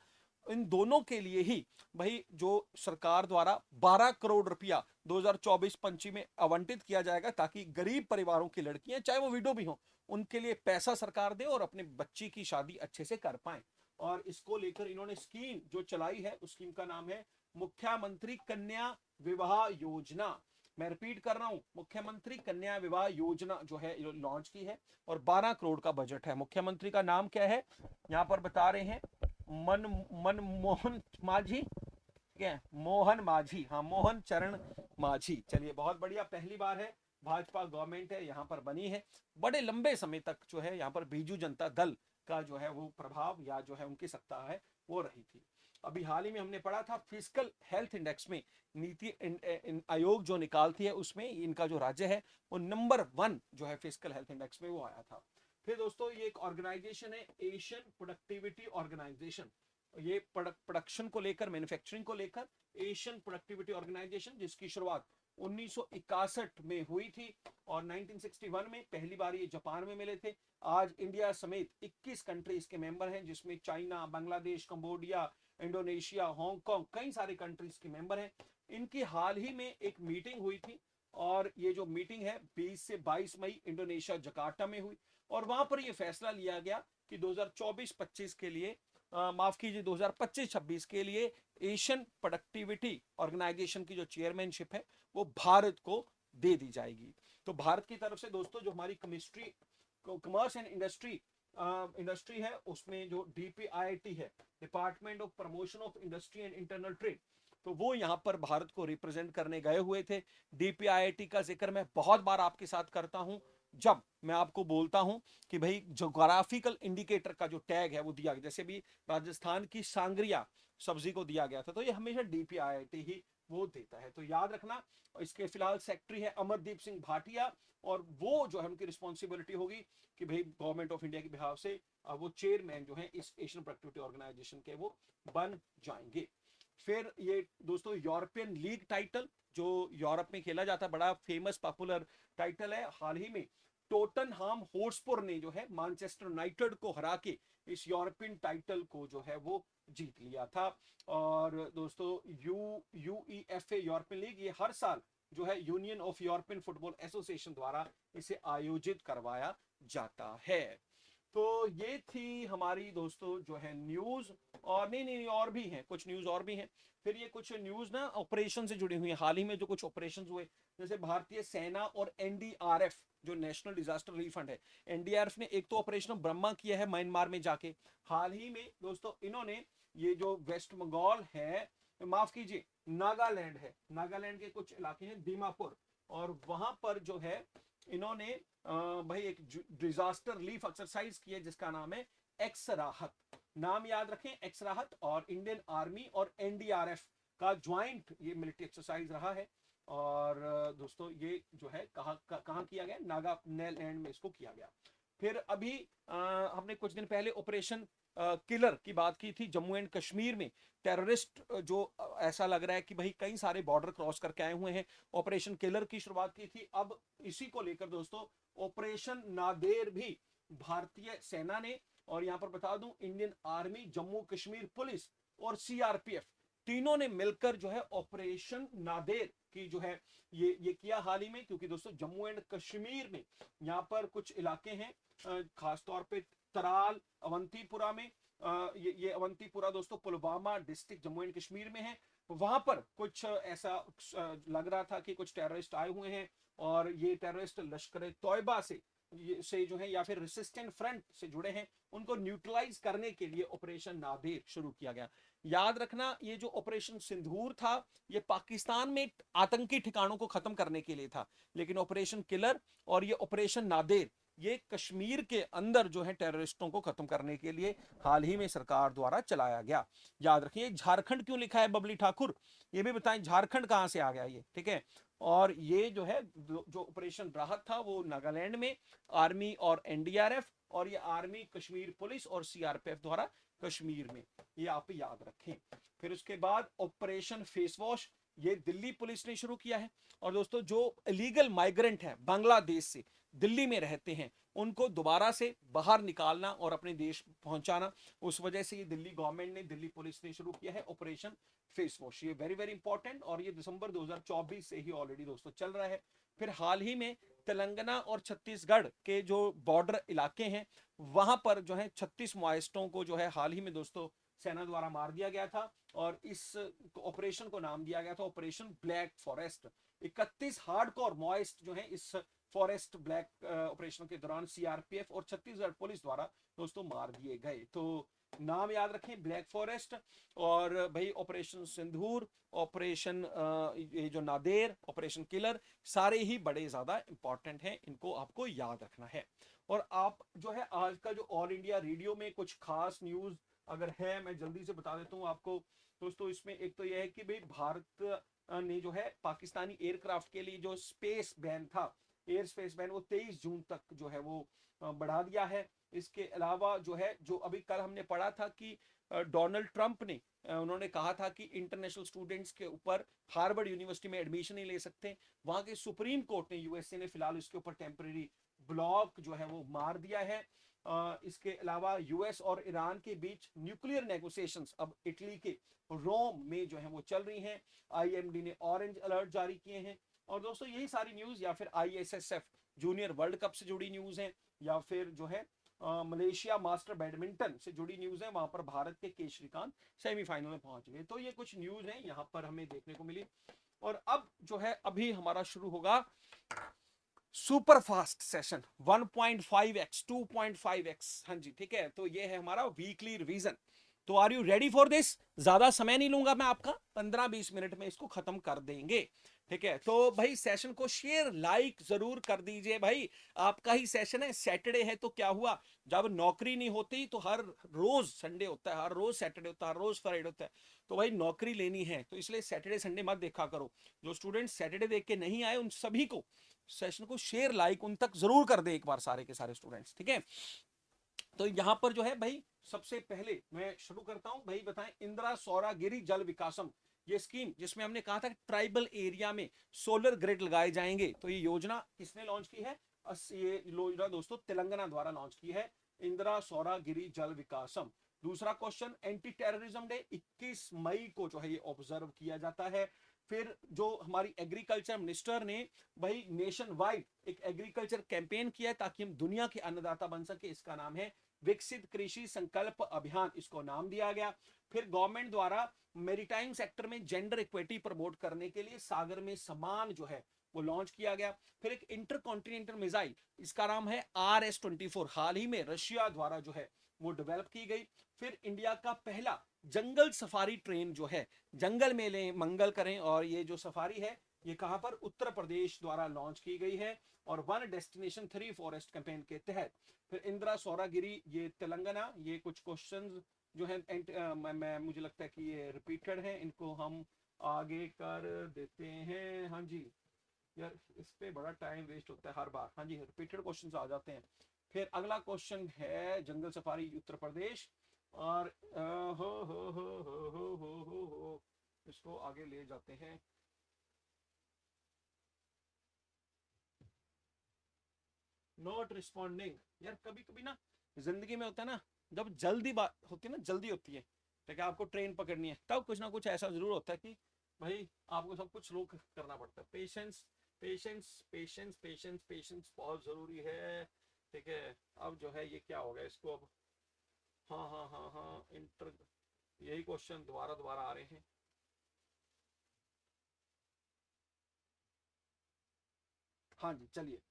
इन दोनों के लिए ही भाई जो सरकार द्वारा 12 करोड़ रुपया 2024-25 में आवंटित किया जाएगा ताकि गरीब परिवारों की लड़कियां चाहे वो विडो भी हों उनके लिए पैसा सरकार दे और अपने बच्ची की शादी अच्छे से कर पाए। और इसको लेकर इन्होंने स्कीम जो चलाई है उस स्कीम का नाम है मुख्यमंत्री कन्या विवाह योजना। मैं रिपीट कर रहा हूं, मुख्यमंत्री कन्या विवाह योजना जो है लॉन्च की है और 12 करोड़ का बजट है। मुख्यमंत्री का नाम क्या है यहां पर बता रहे हैं? मनमोहन माझी, क्या मोहन माझी, हाँ मोहन चरण माझी। चलिए बहुत बढ़िया, पहली बार है भाजपा गवर्नमेंट है यहाँ पर बनी है। बड़े लंबे समय तक जो है यहाँ पर बीजू जनता दल का जो है वो प्रभाव या जो है उनकी सत्ता है वो रही थी। अभी हाल ही में हमने पढ़ा था फिजिकल हेल्थ इंडेक्स में नीति आयोग जो निकालती है उसमें इनका जो राज्य है वो नंबर 1 जो है फिजिकल हेल्थ इंडेक्स में वो आया था। फिर दोस्तों ये एक ऑर्गेनाइजेशन है एशियन प्रोडक्टिविटी ऑर्गेनाइजेशन, ये प्रोडक्शन को लेकर मैन्युफैक्चरिंग को लेकर एशियन प्रोडक्टिविटी ऑर्गेनाइजेशन, जिसकी शुरुआत 1961 में हुई थी और 1961 में पहली बार ये जापान में मिले थे। आज इंडिया समेत 21 कंट्रीज के मेंबर हैं जिसमें China, Bangladesh, Cambodia, Indonesia, Hong Kong, कई सारे कंट्रीज के मेंबर हैं। इनकी हाल ही में एक मीटिंग हुई थी और ये जो मीटिंग है 20 से 22 मई इंडोनेशिया जकार्ता में हुई और वहां पर यह फैसला लिया गया कि 2024-25 के लिए माफ कीजिए 2025-26 के लिए एशियन प्रोडक्टिविटी ऑर्गेनाइजेशन की जो चेयरमैनशिप है वो भारत को दे दी जाएगी। तो भारत की तरफ से दोस्तों जो हमारी केमिस्ट्री कॉमर्स एंड इंडस्ट्री है उसमें जो डीपीआईटी है, department of promotion of industry and internal trade, तो वो यहाँ पर भारत को रिप्रेजेंट करने गए हुए थे। डीपीआईआईटी का जिक्र मैं बहुत बार आपके साथ करता हूं जब मैं आपको बोलता हूं कि भाई जोग्राफिकल इंडिकेटर का जो टैग है वो दिया गया, जैसे भी राजस्थान की सांगरिया सब्जी को दिया गया था, तो ये हमेशा डीपीआईआईटी ही वो देता है, तो याद रखना। इसके फिलहाल सेक्रेटरी है अमरदीप सिंह भाटिया, और वो जो है उनकी रिस्पॉन्सिबिलिटी होगी कि भाई गवर्नमेंट ऑफ इंडिया के बिहाफ से वो चेयरमैन जो है इस एशियन प्रोडक्टिविटी ऑर्गेनाइजेशन के वो बन जाएंगे। फिर ये दोस्तों यूरोपियन लीग टाइटल जो यूरोप में खेला जाता है, बड़ा फेमस पॉपुलर टाइटल है। हाल ही में टोटनहाम हॉटस्पर ने जो है मैनचेस्टर यूनाइटेड को हरा के इस यूरोपियन टाइटल को जो है वो जीत लिया था। और दोस्तों यूईएफए यूरोपियन लीग ये हर साल जो है union of European football association द्वारा इसे आयोजित करवाया जाता है। तो ये थी हमारी दोस्तों जो है न्यूज, और नहीं और भी हैं, कुछ न्यूज और भी हैं। फिर ये कुछ न्यूज ना ऑपरेशन से जुड़ी हुई है, हाल ही में जो कुछ ऑपरेशन हुए, जैसे भारतीय सेना और एनडीआरएफ जो नेशनल डिजास्टर रिलीफ फंड है, एनडीआरएफ ने एक तो ऑपरेशन ब्रह्मा किया है म्यांमार में जाके। हाल ही में दोस्तों इन्होंने ये जो वेस्ट बंगाल है, माफ कीजिए नागालैंड है, नागालैंड के कुछ इलाके हैं दीमापुर, और वहां पर जो है इन्होंने भाई एक डिजास्टर रिलीफ एक्सरसाइज की है जिसका नाम है एक्स राहत। नाम याद रखें, एक्स राहत, और इंडियन आर्मी और एनडीआरएफ का ज्वाइंट ये मिलिट्री एक्सरसाइज रहा है। और दोस्तों ये जो है कहाँ किया गया, नागालैंड में इसको किया गया। फिर अभी हमने कुछ दिन पहले ऑपरेशन किलर की बात की थी, जम्मू एंड कश्मीर में टेररिस्ट जो ऐसा लग रहा है कि भाई कई सारे बॉर्डर क्रॉस करके आए हुए हैं, ऑपरेशन किलर की शुरुआत की थी। अब इसी को लेकर दोस्तों ऑपरेशन नादेर भी भारतीय सेना ने, और यहां पर बता दूं Indian army, Jammu Kashmir police और सीआरपीएफ तीनों ने मिलकर जो है ऑपरेशन नादेर की जो है ये किया हाल ही में। क्योंकि दोस्तों जम्मू एंड कश्मीर में यहाँ पर कुछ इलाके हैं, खासतौर पे तराल अवंतीपुरा में, ये अवंतीपुरा दोस्तों पुलवामा डिस्ट्रिक्ट जम्मू एंड कश्मीर में है। वहां पर कुछ ऐसा लग रहा था कि कुछ टेररिस्ट आए हुए हैं, और ये टेररिस्ट लश्कर तौयबा से जो है या फिर रेसिस्टेंट फ्रंट से जुड़े हैं, उनको न्यूट्रलाइज करने के लिए ऑपरेशन नादेर शुरू किया गया। याद रखना ये जो ऑपरेशन सिंदूर था ये पाकिस्तान में आतंकी ठिकानों को खत्म करने के लिए था, लेकिन ऑपरेशन किलर और ये ऑपरेशन नादेर ये कश्मीर के अंदर जो है टेररिस्टों को खत्म करने के लिए हाल ही में सरकार द्वारा चलाया गया। याद रखिए झारखंड क्यों लिखा है बबली ठाकुर, ये भी बताएं झारखंड कहां से आ गया ये, ठीक है। और ये जो है जो ऑपरेशन राहत था वो नागालैंड में आर्मी और एनडीआरएफ, और ये आर्मी कश्मीर पुलिस और सीआरपीएफ द्वारा कश्मीर में, ये आप याद रखें। फिर उसके बाद ऑपरेशन फेस वॉश ये दिल्ली पुलिस ने शुरू किया है। और दोस्तों जो इलीगल माइग्रेंट है बांग्लादेश से दिल्ली में रहते हैं उनको दोबारा से बाहर निकालना और अपने देश पहुंचाना, उस वजह से ये दिल्ली गवर्नमेंट ने, दिल्ली पुलिस ने शुरू किया है ऑपरेशन फेस वॉश। ये वेरी वेरी इंपॉर्टेंट, और ये दिसंबर 2024 से ही ऑलरेडी दोस्तों चल रहा है। फिर हाल ही में तेलंगाना और छत्तीसगढ़ के जो बॉर्डर इलाके हैं वहां पर जो है 36 माओइस्टों को जो है हाल ही में दोस्तों सेना द्वारा मार दिया गया था, और इस ऑपरेशन को नाम दिया गया था operation black forest. 31 hardcore Maoist जो है इस फॉरेस्ट ब्लैक ऑपरेशन के दौरान सीआरपीएफ और छत्तीसगढ़ पुलिस द्वारा दोस्तों मार दिए गए। तो नाम याद रखें ब्लैक फॉरेस्ट, और भाई ऑपरेशन सिंदूर, ऑपरेशन ये जो नादेर, ऑपरेशन किलर, सारे ही बड़े ज्यादा इंपॉर्टेंट हैं, इनको आपको याद रखना है। और आप जो है आज का जो ऑल इंडिया रेडियो में कुछ खास न्यूज अगर है मैं जल्दी से बता देता हूँ आपको दोस्तों। इसमें एक तो यह है कि भाई भारत ने जो है पाकिस्तानी एयरक्राफ्ट के लिए जो स्पेस बैन था, एयर स्पेस बैन, वो 23 जून तक जो है वो बढ़ा दिया है। इसके अलावा जो है जो अभी कल हमने पढ़ा था कि डोनाल्ड ट्रंप ने उन्होंने कहा था कि इंटरनेशनल स्टूडेंट्स के ऊपर हार्वर्ड यूनिवर्सिटी में एडमिशन नहीं ले सकते। वहां के सुप्रीम कोर्ट ने, यूएसए ने फिलहाल इसके ऊपर टेम्परेरी ब्लॉक जो है वो मार दिया है। इसके अलावा यूएस और ईरान के बीच न्यूक्लियर नेगोशिएशंस अब इटली के रोम में जो है वो चल रही हैं। आईएमडी ने ऑरेंज अलर्ट जारी किए हैं। और दोस्तों यही सारी न्यूज, या फिर आईएसएसएफ जूनियर वर्ल्ड कप से जुड़ी न्यूज है, या फिर जो है मलेशिया मास्टर बैडमिंटन से जुड़ी न्यूज है, वहां पर भारत के के श्रीकांत सेमीफाइनल में पहुंच गए। तो ये कुछ न्यूज है यहाँ पर हमें देखने को मिली। और अब जो है अभी हमारा शुरू होगा super fast session 1.5x 2.5x, हाँ जी ठीक है। तो ये है हमारा वीकली रिवीजन। तो are you ready for this? ज्यादा समय नहीं लूंगा मैं आपका, 15-20 मिनट में इसको खत्म कर देंगे। ठीक है, तो भाई सेशन को शेयर लाइक जरूर कर दीजिए भाई। आपका ही सेशन है, सैटरडे है तो क्या हुआ, जब नौकरी नहीं होती तो हर रोज संडे होता है, हर रोज सैटरडे होता है, हर रोज फ्राइडे होता है। तो भाई नौकरी लेनी है तो इसलिए सैटरडे संडे मत देखा करो। जो स्टूडेंट सैटरडे देख के नहीं आए उन सभी को सेशन को शेयर लाइक उन तक जरूर कर दे एक बार, सारे के सारे स्टूडेंट्स। ठीक है, तो यहां पर जो है भाई सबसे पहले मैं शुरू करता हूं भाई, बताएं इंदिरा सौरागिरी जल विकासम, ये स्कीम जिसमें हमने कहा था ट्राइबल एरिया में सोलर ग्रिड लगाए जाएंगे, तो ये योजना किसने लॉन्च की है? ये योजना दोस्तों तेलंगाना द्वारा लॉन्च की है, इंदिरा सौरागिरी जल विकासम। दूसरा क्वेश्चन, एंटी टेररिज्म डे 21 मई को जो है ये ऑब्जर्व किया जाता है। फिर जो हमारी एग्रीकल्चर मिनिस्टर ने भाई नेशन वाइड एक एग्रीकल्चर कैंपेन किया है ताकि हम दुनिया के अन्नदाता बन सके, इसका नाम है विकसित कृषि संकल्प अभियान, इसको नाम दिया गया। फिर गवर्नमेंट द्वारा मेरीटाइम सेक्टर में जेंडर इक्विटी प्रमोट करने के लिए सागर में समान जो है वो लॉन्च किया गया। फिर एक इंटरकॉन्टिनेंटल मिसाइल, इसका नाम है RS-24, हाल ही में रशिया द्वारा जो है वो डेवलप की गई। फिर इंडिया का पहला जंगल सफारी ट्रेन जो है, जंगल में ले मंगल करें, और ये जो सफारी है ये कहां पर, उत्तर प्रदेश द्वारा लॉन्च की गई है, और वन डेस्टिनेशन 3 फॉरेस्ट कैंपेन के तहत। फिर इंदिरा सौरागिरी ये तेलंगाना, ये कुछ क्वेश्चंस जो है मैं मुझे लगता है कि ये रिपीटेड है, इनको हम आगे कर देते हैं। हाँ जी यार, इस पे बड़ा टाइम वेस्ट होता है हर बार। हाँ जी, रिपीटेड क्वेश्चंस आ जाते हैं। फिर अगला क्वेश्चन है जंगल सफारी उत्तर प्रदेश, और हो इसको आगे ले जाते हैं। नॉट रिस्पॉन्डिंग, यार कभी कभी ना जिंदगी में होता है ना, जब जल्दी बात होती है ना, जल्दी होती है, ठीक है, आपको ट्रेन पकड़नी है, तब कुछ ना कुछ ऐसा जरूर होता है कि भाई आपको सब कुछ रोक करना पड़ता है। Patience patience patience patience patience बहुत जरूरी है। ठीक है, अब जो है ये क्या होगा इसको अब, हाँ हाँ हाँ हाँ, इंटर, यही क्वेश्चन दोबारा दोबारा आ रहे हैं। हाँ जी चलिए,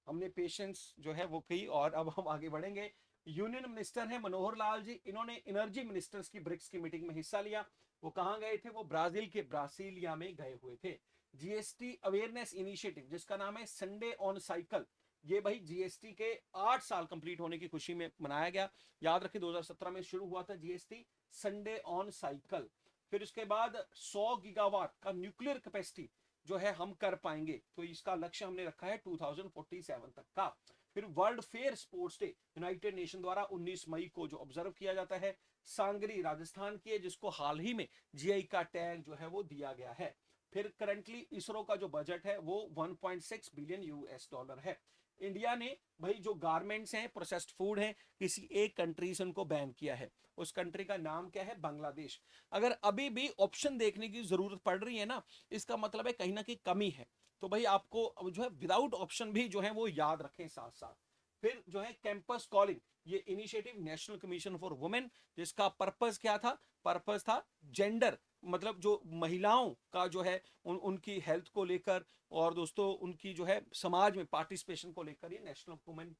हमने पेशेंस जो है वो की, और अब हम आगे बढ़ेंगे। यूनियन मिनिस्टर है मनोहर लाल जी, इन्होंने एनर्जी मिनिस्टर्स की ब्रिक्स की मीटिंग में हिस्सा लिया। वो कहां गए थे? वो ब्राजील के ब्रासिलिया में गए हुए थे। जीएसटी अवेयरनेस इनिशिएटिव जिसका नाम है संडे ऑन साइकिल, ये भाई जीएसटी के 8 साल कंप्लीट होने की खुशी में मनाया गया। याद रखिए 2017 में शुरू हुआ था जीएसटी संडे ऑन साइकिल। फिर उसके बाद 100 गीगावाट का न्यूक्लियर कैपेसिटी जो है हम कर पाएंगे, तो इसका लक्ष्य हमने रखा है 2047 तक का। फिर world fair sports day United nation द्वारा 19 मई को जो ऑब्जर्व किया जाता है, सांगरी राजस्थान की है, जिसको हाल ही में जीआई का टैग जो है वो दिया गया है। फिर करंटली इसरो का जो बजट है वो 1.6 बिलियन यूएस डॉलर है। इंडिया ने भाई जो गारमेंट्स हैं, प्रोसेस्ड फूड हैं, किसी एक कंट्री से उनको बैन किया है। उस कंट्री का नाम क्या है? बांग्लादेश। अगर अभी भी ऑप्शन देखने की जरूरत पड़ रही है ना, इसका मतलब है कहीं ना कहीं कमी है, तो भाई आपको जो है विदाउट ऑप्शन भी जो है वो याद रखें साथ साथ। फिर जो है कैंपस कॉलिंग, ये initiative national commission for women, जिसका पर्पस क्या था? पर्पस था जेंडर, मतलब जो महिलाओं का जो है उनकी हेल्थ को लेकर, और दोस्तों उनकी जो है समाज में पार्टिसिपेशन को लेकर, ये national women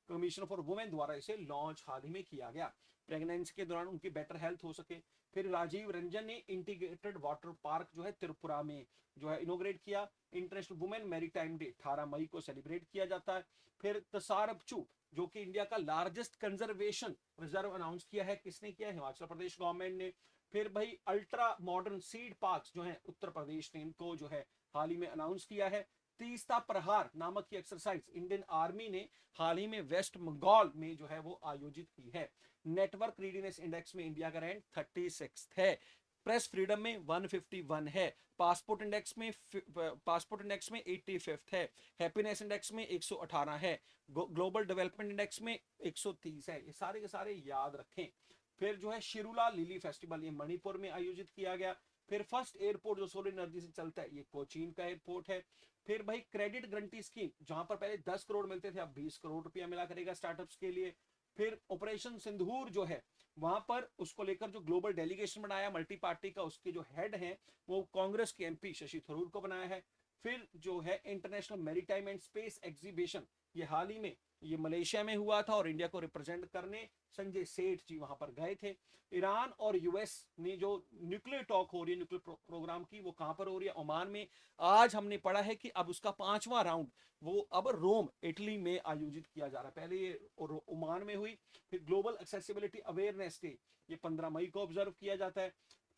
commission for women द्वारा इसे लॉन्च हाल ही में किया गया, प्रेगनेंसी के दौरान उनकी बेटर हेल्थ हो सके। फिर राजीव रंजन ने इंटीग्रेटेड वाटर पार्क जो है त्रिपुरा में जो है इनोग्रेट किया। इंटरनेशनल वुमेन मैरीटाइम डे 18 मई को सेलिब्रेट किया जाता है। फिर तसारबचू जो कि इंडिया का लार्जेस्ट कंजर्वेशन रिजर्व अनाउंस किया है, किसने किया? हिमाचल प्रदेश गवर्नमेंट ने। फिर भाई अल्ट्रा मॉडर्न सीड पार्क जो है उत्तर प्रदेश ने इनको जो है हाल ही में अनाउंस किया है। तीस्ता प्रहार नामक की एक्सरसाइज इंडियन आर्मी ने हाल ही में वेस्ट बंगाल में जो है वो आयोजित की है। नेटवर्क रीडीनेस इंडेक्स में इंडिया का रैंक 36 है। प्रेस फ्रीडम में 151 है। पासपोर्ट इंडेक्स में 85 है। हैप्पीनेस इंडेक्स में 118 है। ग्लोबल डेवलपमेंट इंडेक्स में 130 है। ये सारे के सारे याद रखें। फिर जो है शिरुला लिली फेस्टिवल, ये मणिपुर में आयोजित किया गया। फिर फर्स्ट एयरपोर्ट जो सोलर एनर्जी से चलता है, ये कोचीन का एयरपोर्ट है। फिर भाई क्रेडिट गारंटी स्कीम, जहां पर पहले 10 करोड़ मिलते थे, अब 20 करोड़ रुपया मिला करेगा स्टार्टअप्स के लिए। फिर ऑपरेशन सिंदूर जो है, वहां पर उसको लेकर जो ग्लोबल डेलीगेशन बनाया मल्टी पार्टी का, उसके जो हेड हैं वो कांग्रेस के एमपी शशि थरूर को बनाया है। फिर जो है international maritime and space exhibition, ये हाल ही में ये मलेशिया में हुआ था और इंडिया को रिप्रेजेंट करने संजय सेठ जी वहां पर गए थे। ईरान और यूएस ने जो न्यूक्लियर टॉक हो रही है न्यूक्लियर प्रोग्राम की, वो कहां पर हो रही है? ओमान में। आज हमने पढ़ा है कि अब उसका 5वां राउंड वो अब रोम इटली में आयोजित किया जा रहा है। पहले ये ओमान में हुई, फिर ग्लोबल एक्सेसिबिलिटी अवेयरनेस डे ये 15 मई को ऑब्जर्व किया जाता है।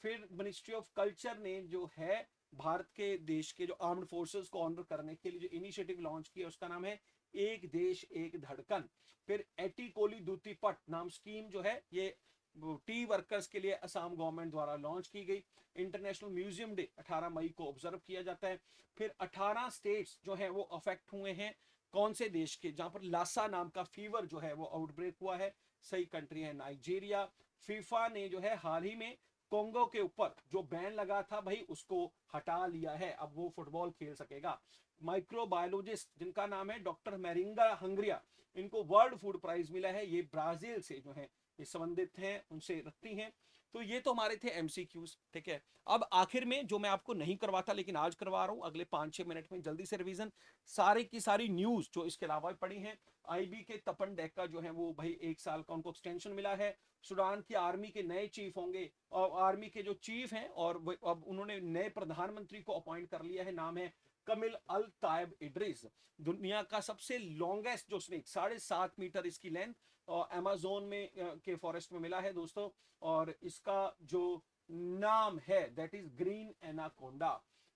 फिर मिनिस्ट्री ऑफ कल्चर ने जो है भारत के देश के जो आर्म्ड फोर्सेस को ऑनर करने के लिए जो इनिशिएटिव लॉन्च किया उसका नाम है एक देश एक धड़कन। फिर एटी कोली दूती पट नाम स्कीम जो है ये टी वर्कर्स के लिए असम गवर्नमेंट द्वारा लॉन्च की गई। इंटरनेशनल म्यूजियम डे 18 मई को ऑब्जर्व किया जाता है। फिर 18 स्टेट्स जो है वो अफेक्ट हुए हैं कौन से देश के, जहां पर लासा नाम का फीवर जो है वो आउटब्रेक हुआ है। सही कंट्री है नाइजीरिया। फीफा ने जो है हाल ही में कोंगो के ऊपर जो बैन लगा था भाई उसको हटा लिया है, अब वो फुटबॉल खेल सकेगा। माइक्रोबायोलॉजिस्ट जिनका नाम है डॉक्टर मैरिंगा हंगरिया, इनको वर्ल्ड फूड प्राइज मिला है। ये ब्राजील से जो है ये संबंधित हैं, उनसे रखती हैं। तो ये तो हमारे थे एमसीक्यूज, ठीक है। अब आखिर में जो मैं आपको नहीं करवाता लेकिन आज करवा रहा हूं अगले 5-6 मिनट में जल्दी से रिवीजन, सारे की सारी न्यूज जो इसके अलावा पड़ी हैं। आईबी के तपन डेक्का जो है वो भाई 1 साल का उनको एक्सटेंशन मिला है। सूडान की आर्मी के नए चीफ होंगे और आर्मी के जो चीफ हैं और अब उन्होंने नए प्रधानमंत्री को अपॉइंट कर लिया है, नाम है कमिल अल तायब इड्रिस। दुनिया का सबसे लॉन्गेस्ट जो स्नेक 7.5 मीटर इसकी लेंथ और अमेजोन में के फॉरेस्ट में मिला है दोस्तों। और इसका जो नाम है दैट इज ग्रीन एनाकोंडा,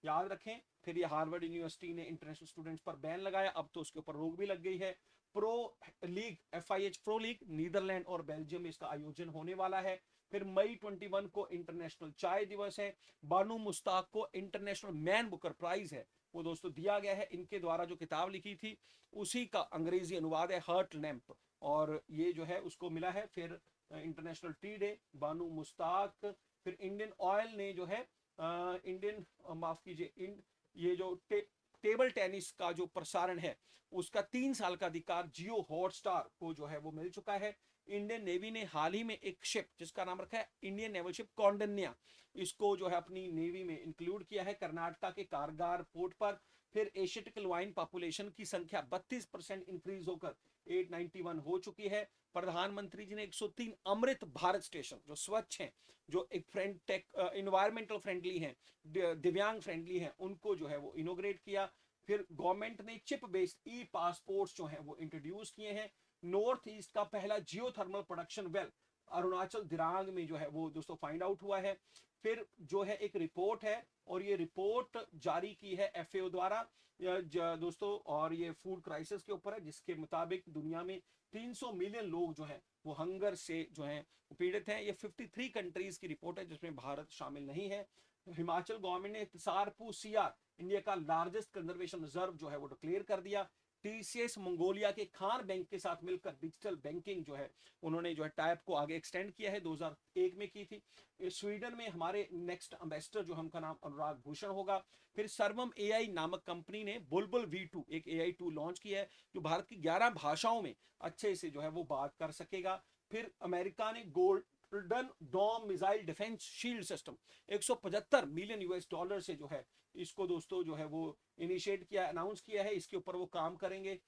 याद रखें। फिर ये हार्वर्ड यूनिवर्सिटी ने इंटरनेशनल स्टूडेंट्स पर बैन लगाया, अब तो उसके ऊपर रोक भी लग गई है। Pro league FIH pro league Netherlands और बेल्जियम में इसका आयोजन होने वाला है। फिर मई 21 को इंटरनेशनल चाय दिवस है। बानू मुश्ताक को इंटरनेशनल मैन बुकर प्राइज है वो दोस्तों दिया गया है, इनके द्वारा जो किताब लिखी थी उसी का अंग्रेजी अनुवाद है हर्ट लैंप, और ये जो है उसको मिला है। फिर इंटरनेशनल टी डे, बानू मुश्ताक। फिर इंडियन ऑयल ने जो है इंडियन माफ कीजिए ये जो टेबल टेनिस का जो प्रसारण है उसका 3 साल का अधिकार जियो हॉटस्टार को जो है वो मिल चुका है। इंडियन नेवी ने हाल ही में एक शिप जिसका नाम रखा है इंडियन नेवल शिप कौंडिन्या, इसको जो है अपनी नेवी में इंक्लूड किया है कर्नाटका के कारगार पोर्ट पर। फिर एशियाटिक वाइन पॉपुलेशन की संख्या 32% इंक्रीज होकर 891 हो चुकी है। प्रधानमंत्री जी ने 103 अमृत भारत स्टेशन जो स्वच्छ हैं, जो एक फ्रेंड टेक इन्वायरमेंटल फ्रेंडली हैं, दिव्यांग फ्रेंडली हैं, उनको जो है वो इनोग्रेट किया। फिर गवर्नमेंट ने चिप बेस्ड ई पासपोर्ट्स जो है वो इंट्रोड्यूस किए हैं। नॉर्थ ईस्ट का पहला geothermal production well Arunachal Dirang में जो है वो दोस्तों फाइंड आउट हुआ है। फिर जो है एक रिपोर्ट है और ये रिपोर्ट जारी की है FAO द्वारा दोस्तों, और ये फूड क्राइसिस के ऊपर है जिसके मुताबिक दुनिया में 300 मिलियन लोग जो हैं वो हंगर से जो हैं पीड़ित हैं। ये 53 कंट्रीज की रिपोर्ट है जिसमें भारत शामिल नहीं है। हिमाचल गवर्नमेंट ने सारपू सीआर इंडिया का लार्जेस्ट कंजर्वेशन रिजर्व जो है वो डिक्लेयर कर दिया। TCS मंगोलिया के खान बैंक के साथ मिलकर डिजिटल बैंकिंग जो है उन्होंने जो है टाइप को आगे एक्सटेंड किया है, 2001 में की थी। स्वीडन में हमारे नेक्स्ट एम्बेसडर जो हमका नाम अनुराग भूषण होगा। फिर सर्वम AI नामक कंपनी ने बुलबुल V2 एक AI टूल लॉन्च किया है जो भारत की 11 भाषाओं में अच्छे से जो है वो बात कर सकेगा। फिर अमेरिका ने golden dome missile defence shield system 175 million US dollar से जो है इसको दोस्तों जो है वो इनिशिएट किया, अनाउंस किया है, इसके ऊपर वो काम करेंगे।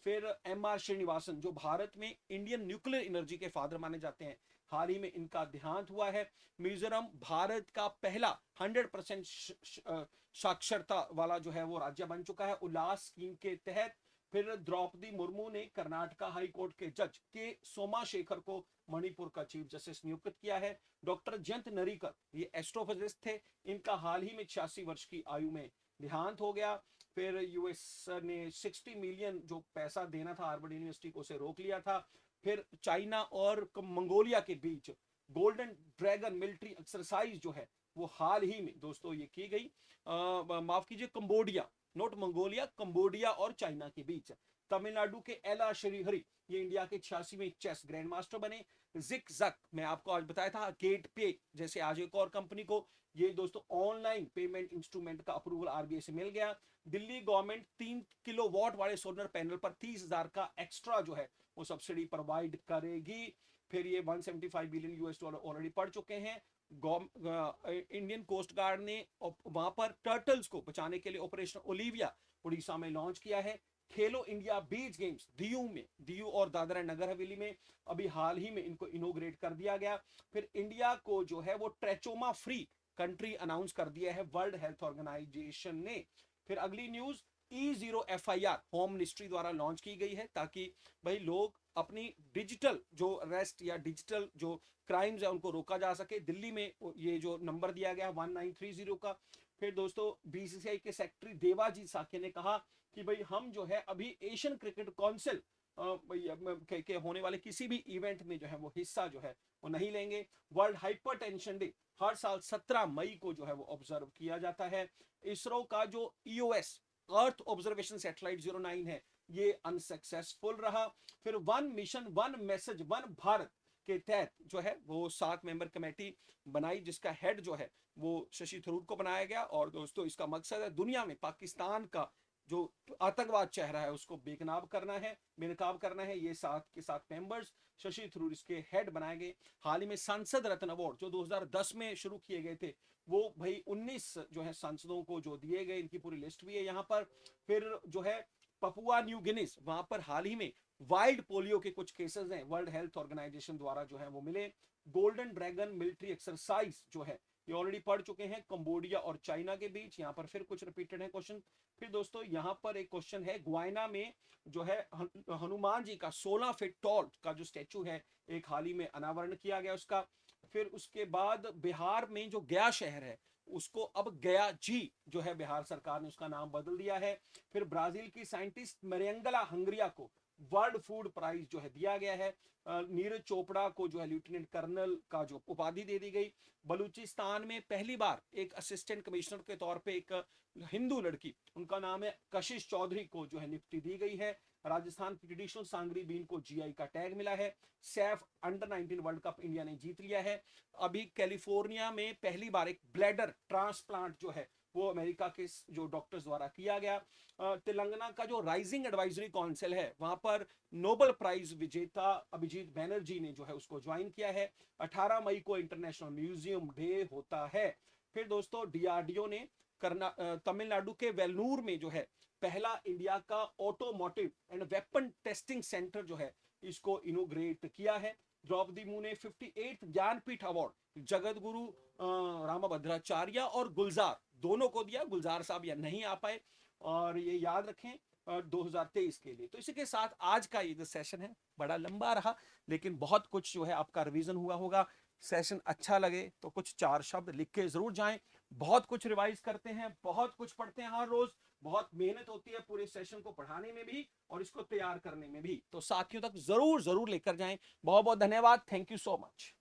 फिर MR श्रीनिवासन जो भारत में इंडियन न्यूक्लियर एनर्जी के फादर माने जाते हैं, हाल ही में इनका देहांत हुआ है। मिजोरम भारत का पहला 100% साक्षरता वाला जो है वो राज्य बन चुका है उल्लास स्कीम के तहत। फिर द्रौपदी मुर्मू ने कर्नाटका हाई कोर्ट के जज के सोमाशेखर को मणिपुर का चीफ जस्टिस नियुक्त किया है। डॉक्टर जयंत नरीकर ये एस्ट्रोफिजिस्ट थे, इनका हाल ही में 86 वर्ष की आयु में देहांत हो गया। फिर US ने 60 मिलियन जो पैसा देना था हार्वर्ड यूनिवर्सिटी को उसे रोक लिया था। फिर चाइना और मंगोलिया के बीच गोल्डन ड्रैगन मिलिट्री एक्सरसाइज जो है वो हाल ही में दोस्तों ये की गई, माफ कीजिए कंबोडिया, नोट मंगोलिया, कंबोडिया और चाइना के बीच। तमिलनाडु के LR श्रीहरि ये इंडिया के 86वें चेस ग्रैंड मास्टर बने। जिक जक मैं आपको आज बताया था गेट पे जैसे आज एक और कंपनी को ये दोस्तों ऑनलाइन पेमेंट इंस्ट्रूमेंट का अप्रूवल RBI से मिल गया। दिल्ली गवर्नमेंट 3 किलोवाट वाले सोलर पैनल पर 30,000 का एक्स्ट्रा जो है वो सब्सिडी प्रोवाइड करेगी। फिर ये 175 बिलियन US डॉलर ऑलरेडी पड़ चुके हैं। इंडियन कोस्ट गार्ड ने वहां पर टर्टल्स को बचाने के लिए ऑपरेशन ओलिविया उड़ीसा में लॉन्च किया है। खेलो इंडिया बीच गेम्स दीयू और दादरा नगर हवेली में अभी हाल ही में इनको इनोग्रेट कर दिया गया। फिर इंडिया को जो है वो ट्रेचोमा फ्री कंट्री अनाउंस कर दिया है वर्ल्ड हेल्थ ऑर्गेनाइजेशन ने। फिर अगली news E0 FIR home ministry द्वारा लॉन्च की गई है ताकि भाई लोग अपनी डिजिटल जो अरेस्ट या डिजिटल जो क्राइम्स है उनको रोका जा सके। दिल्ली में ये जो नंबर दिया गया 1930 का। फिर दोस्तों बीसीसीआई के सेक्रेटरी देवाजीत साखे ने कहा कि भाई हम जो है अभी एशियन क्रिकेट काउंसिल के होने वाले किसी भी इवेंट में जो है वो हिस्सा जो है वो नहीं लेंगे। वर्ल्ड हाइपरटेंशन डे हर साल 17 मई को जो है वो ऑब्जर्व किया जाता है। इसरो का जो EOS अर्थ ऑब्जर्वेशन सैटेलाइट 09 है ये अनसक्सेसफुल रहा। फिर one mission one message one Bharat के तहत जो है वो 7 मेंबर कमेटी बनाई जिसका हेड जो है वो शशि थरूर को बनाया गया। और दोस्तों इसका मकसद है दुनिया में पाकिस्तान का जो आतंकवाद चेहरा है उसको बेनकाब करना है। ये 7 के 7 मेंबर्स शशि थरूर इसके हेड बनाए गए। हाल ही में सांसद रत्न अवार्ड जो 2010 में शुरू किए गए थे वो भाई 19 जो है सांसदों को जो दिए गए, इनकी पूरी लिस्ट भी है यहाँ पर। फिर जो है पपुआ न्यू गिनीज वहां पर हाल ही में वाइल्ड पोलियो के कुछ केसेस हैं वर्ल्ड हेल्थ ऑर्गेनाइजेशन द्वारा जो है वो मिले। गोल्डन ड्रैगन मिलिट्री एक्सरसाइज जो है ये ऑलरेडी पढ़ चुके हैं कंबोडिया और चाइना के बीच। यहाँ पर फिर कुछ रिपीटेड है क्वेश्चन। फिर दोस्तों यहाँ पर एक क्वेश्चन है गुयाना में जो है हनुमान जी का 16 फीट टॉल का जो स्टैचू है एक हाल ही में अनावरण किया गया उसका। फिर उसके बाद बिहार में जो गया शहर है उसको अब गया जी जो है बिहार सरकार ने उसका नाम बदल दिया है। फिर ब्राजील की साइंटिस्ट मरियंगला हंगरिया को वर्ल्ड फूड प्राइज जो है दिया गया है। नीरज चोपड़ा को जो है लेफ्टिनेंट कर्नल का जो उपाधि दे दी गई। बलूचिस्तान में पहली बार एक असिस्टेंट कमिश्नर के तौर पे एक हिंदू लड़की उनका नाम है कशिश चौधरी को जो है नियुक्ति दी गई है। राजस्थान की ट्रेडिशनल सांगरी बीन को GI का टैग मिला है। Saif under 19 world cup India ने जीत लिया है। अभी कैलिफोर्निया में पहली बार एक ब्लैडर ट्रांसप्लांट जो है वो अमेरिका के जो डॉक्टर्स द्वारा किया गया। तेलंगाना का जो राइजिंग एडवाइजरी काउंसिल है वहां पर नोबेल प्राइज विजेता अभिजीत बैनर्जी ने जो है उसको ज्वाइन किया है। 18 मई को इंटरनेशनल म्यूजियम डे होता है। फिर दोस्तों DRDO ने तमिलनाडु के वेल्लूर में जो है पहला इंडिया का automotive and weapon testing centre जो है इसको इनोग्रेट किया है। द्रौपदी मुर्मू ने 58th ज्ञानपीठ अवार्ड जगत गुरु रामभद्राचार्य और गुलजार दोनों को दिया। गुलजार साहब या नहीं आ पाए और ये याद रखें 2023 के लिए। तो इसी के साथ आज का ये जो सेशन है बड़ा लंबा रहा लेकिन बहुत कुछ जो है आपका रिवीजन हुआ होगा। सेशन अच्छा लगे तो कुछ 4 शब्द लिख के जरूर जाएं। बहुत कुछ रिवाइज करते हैं, बहुत कुछ पढ़ते हैं हर रोज, बहुत मेहनत होती है पूरे सेशन को पढ़ाने में भी और इसको तैयार करने में भी। तो साथियों तक जरूर लेकर जाएं। बहुत बहुत धन्यवाद। Thank you so much.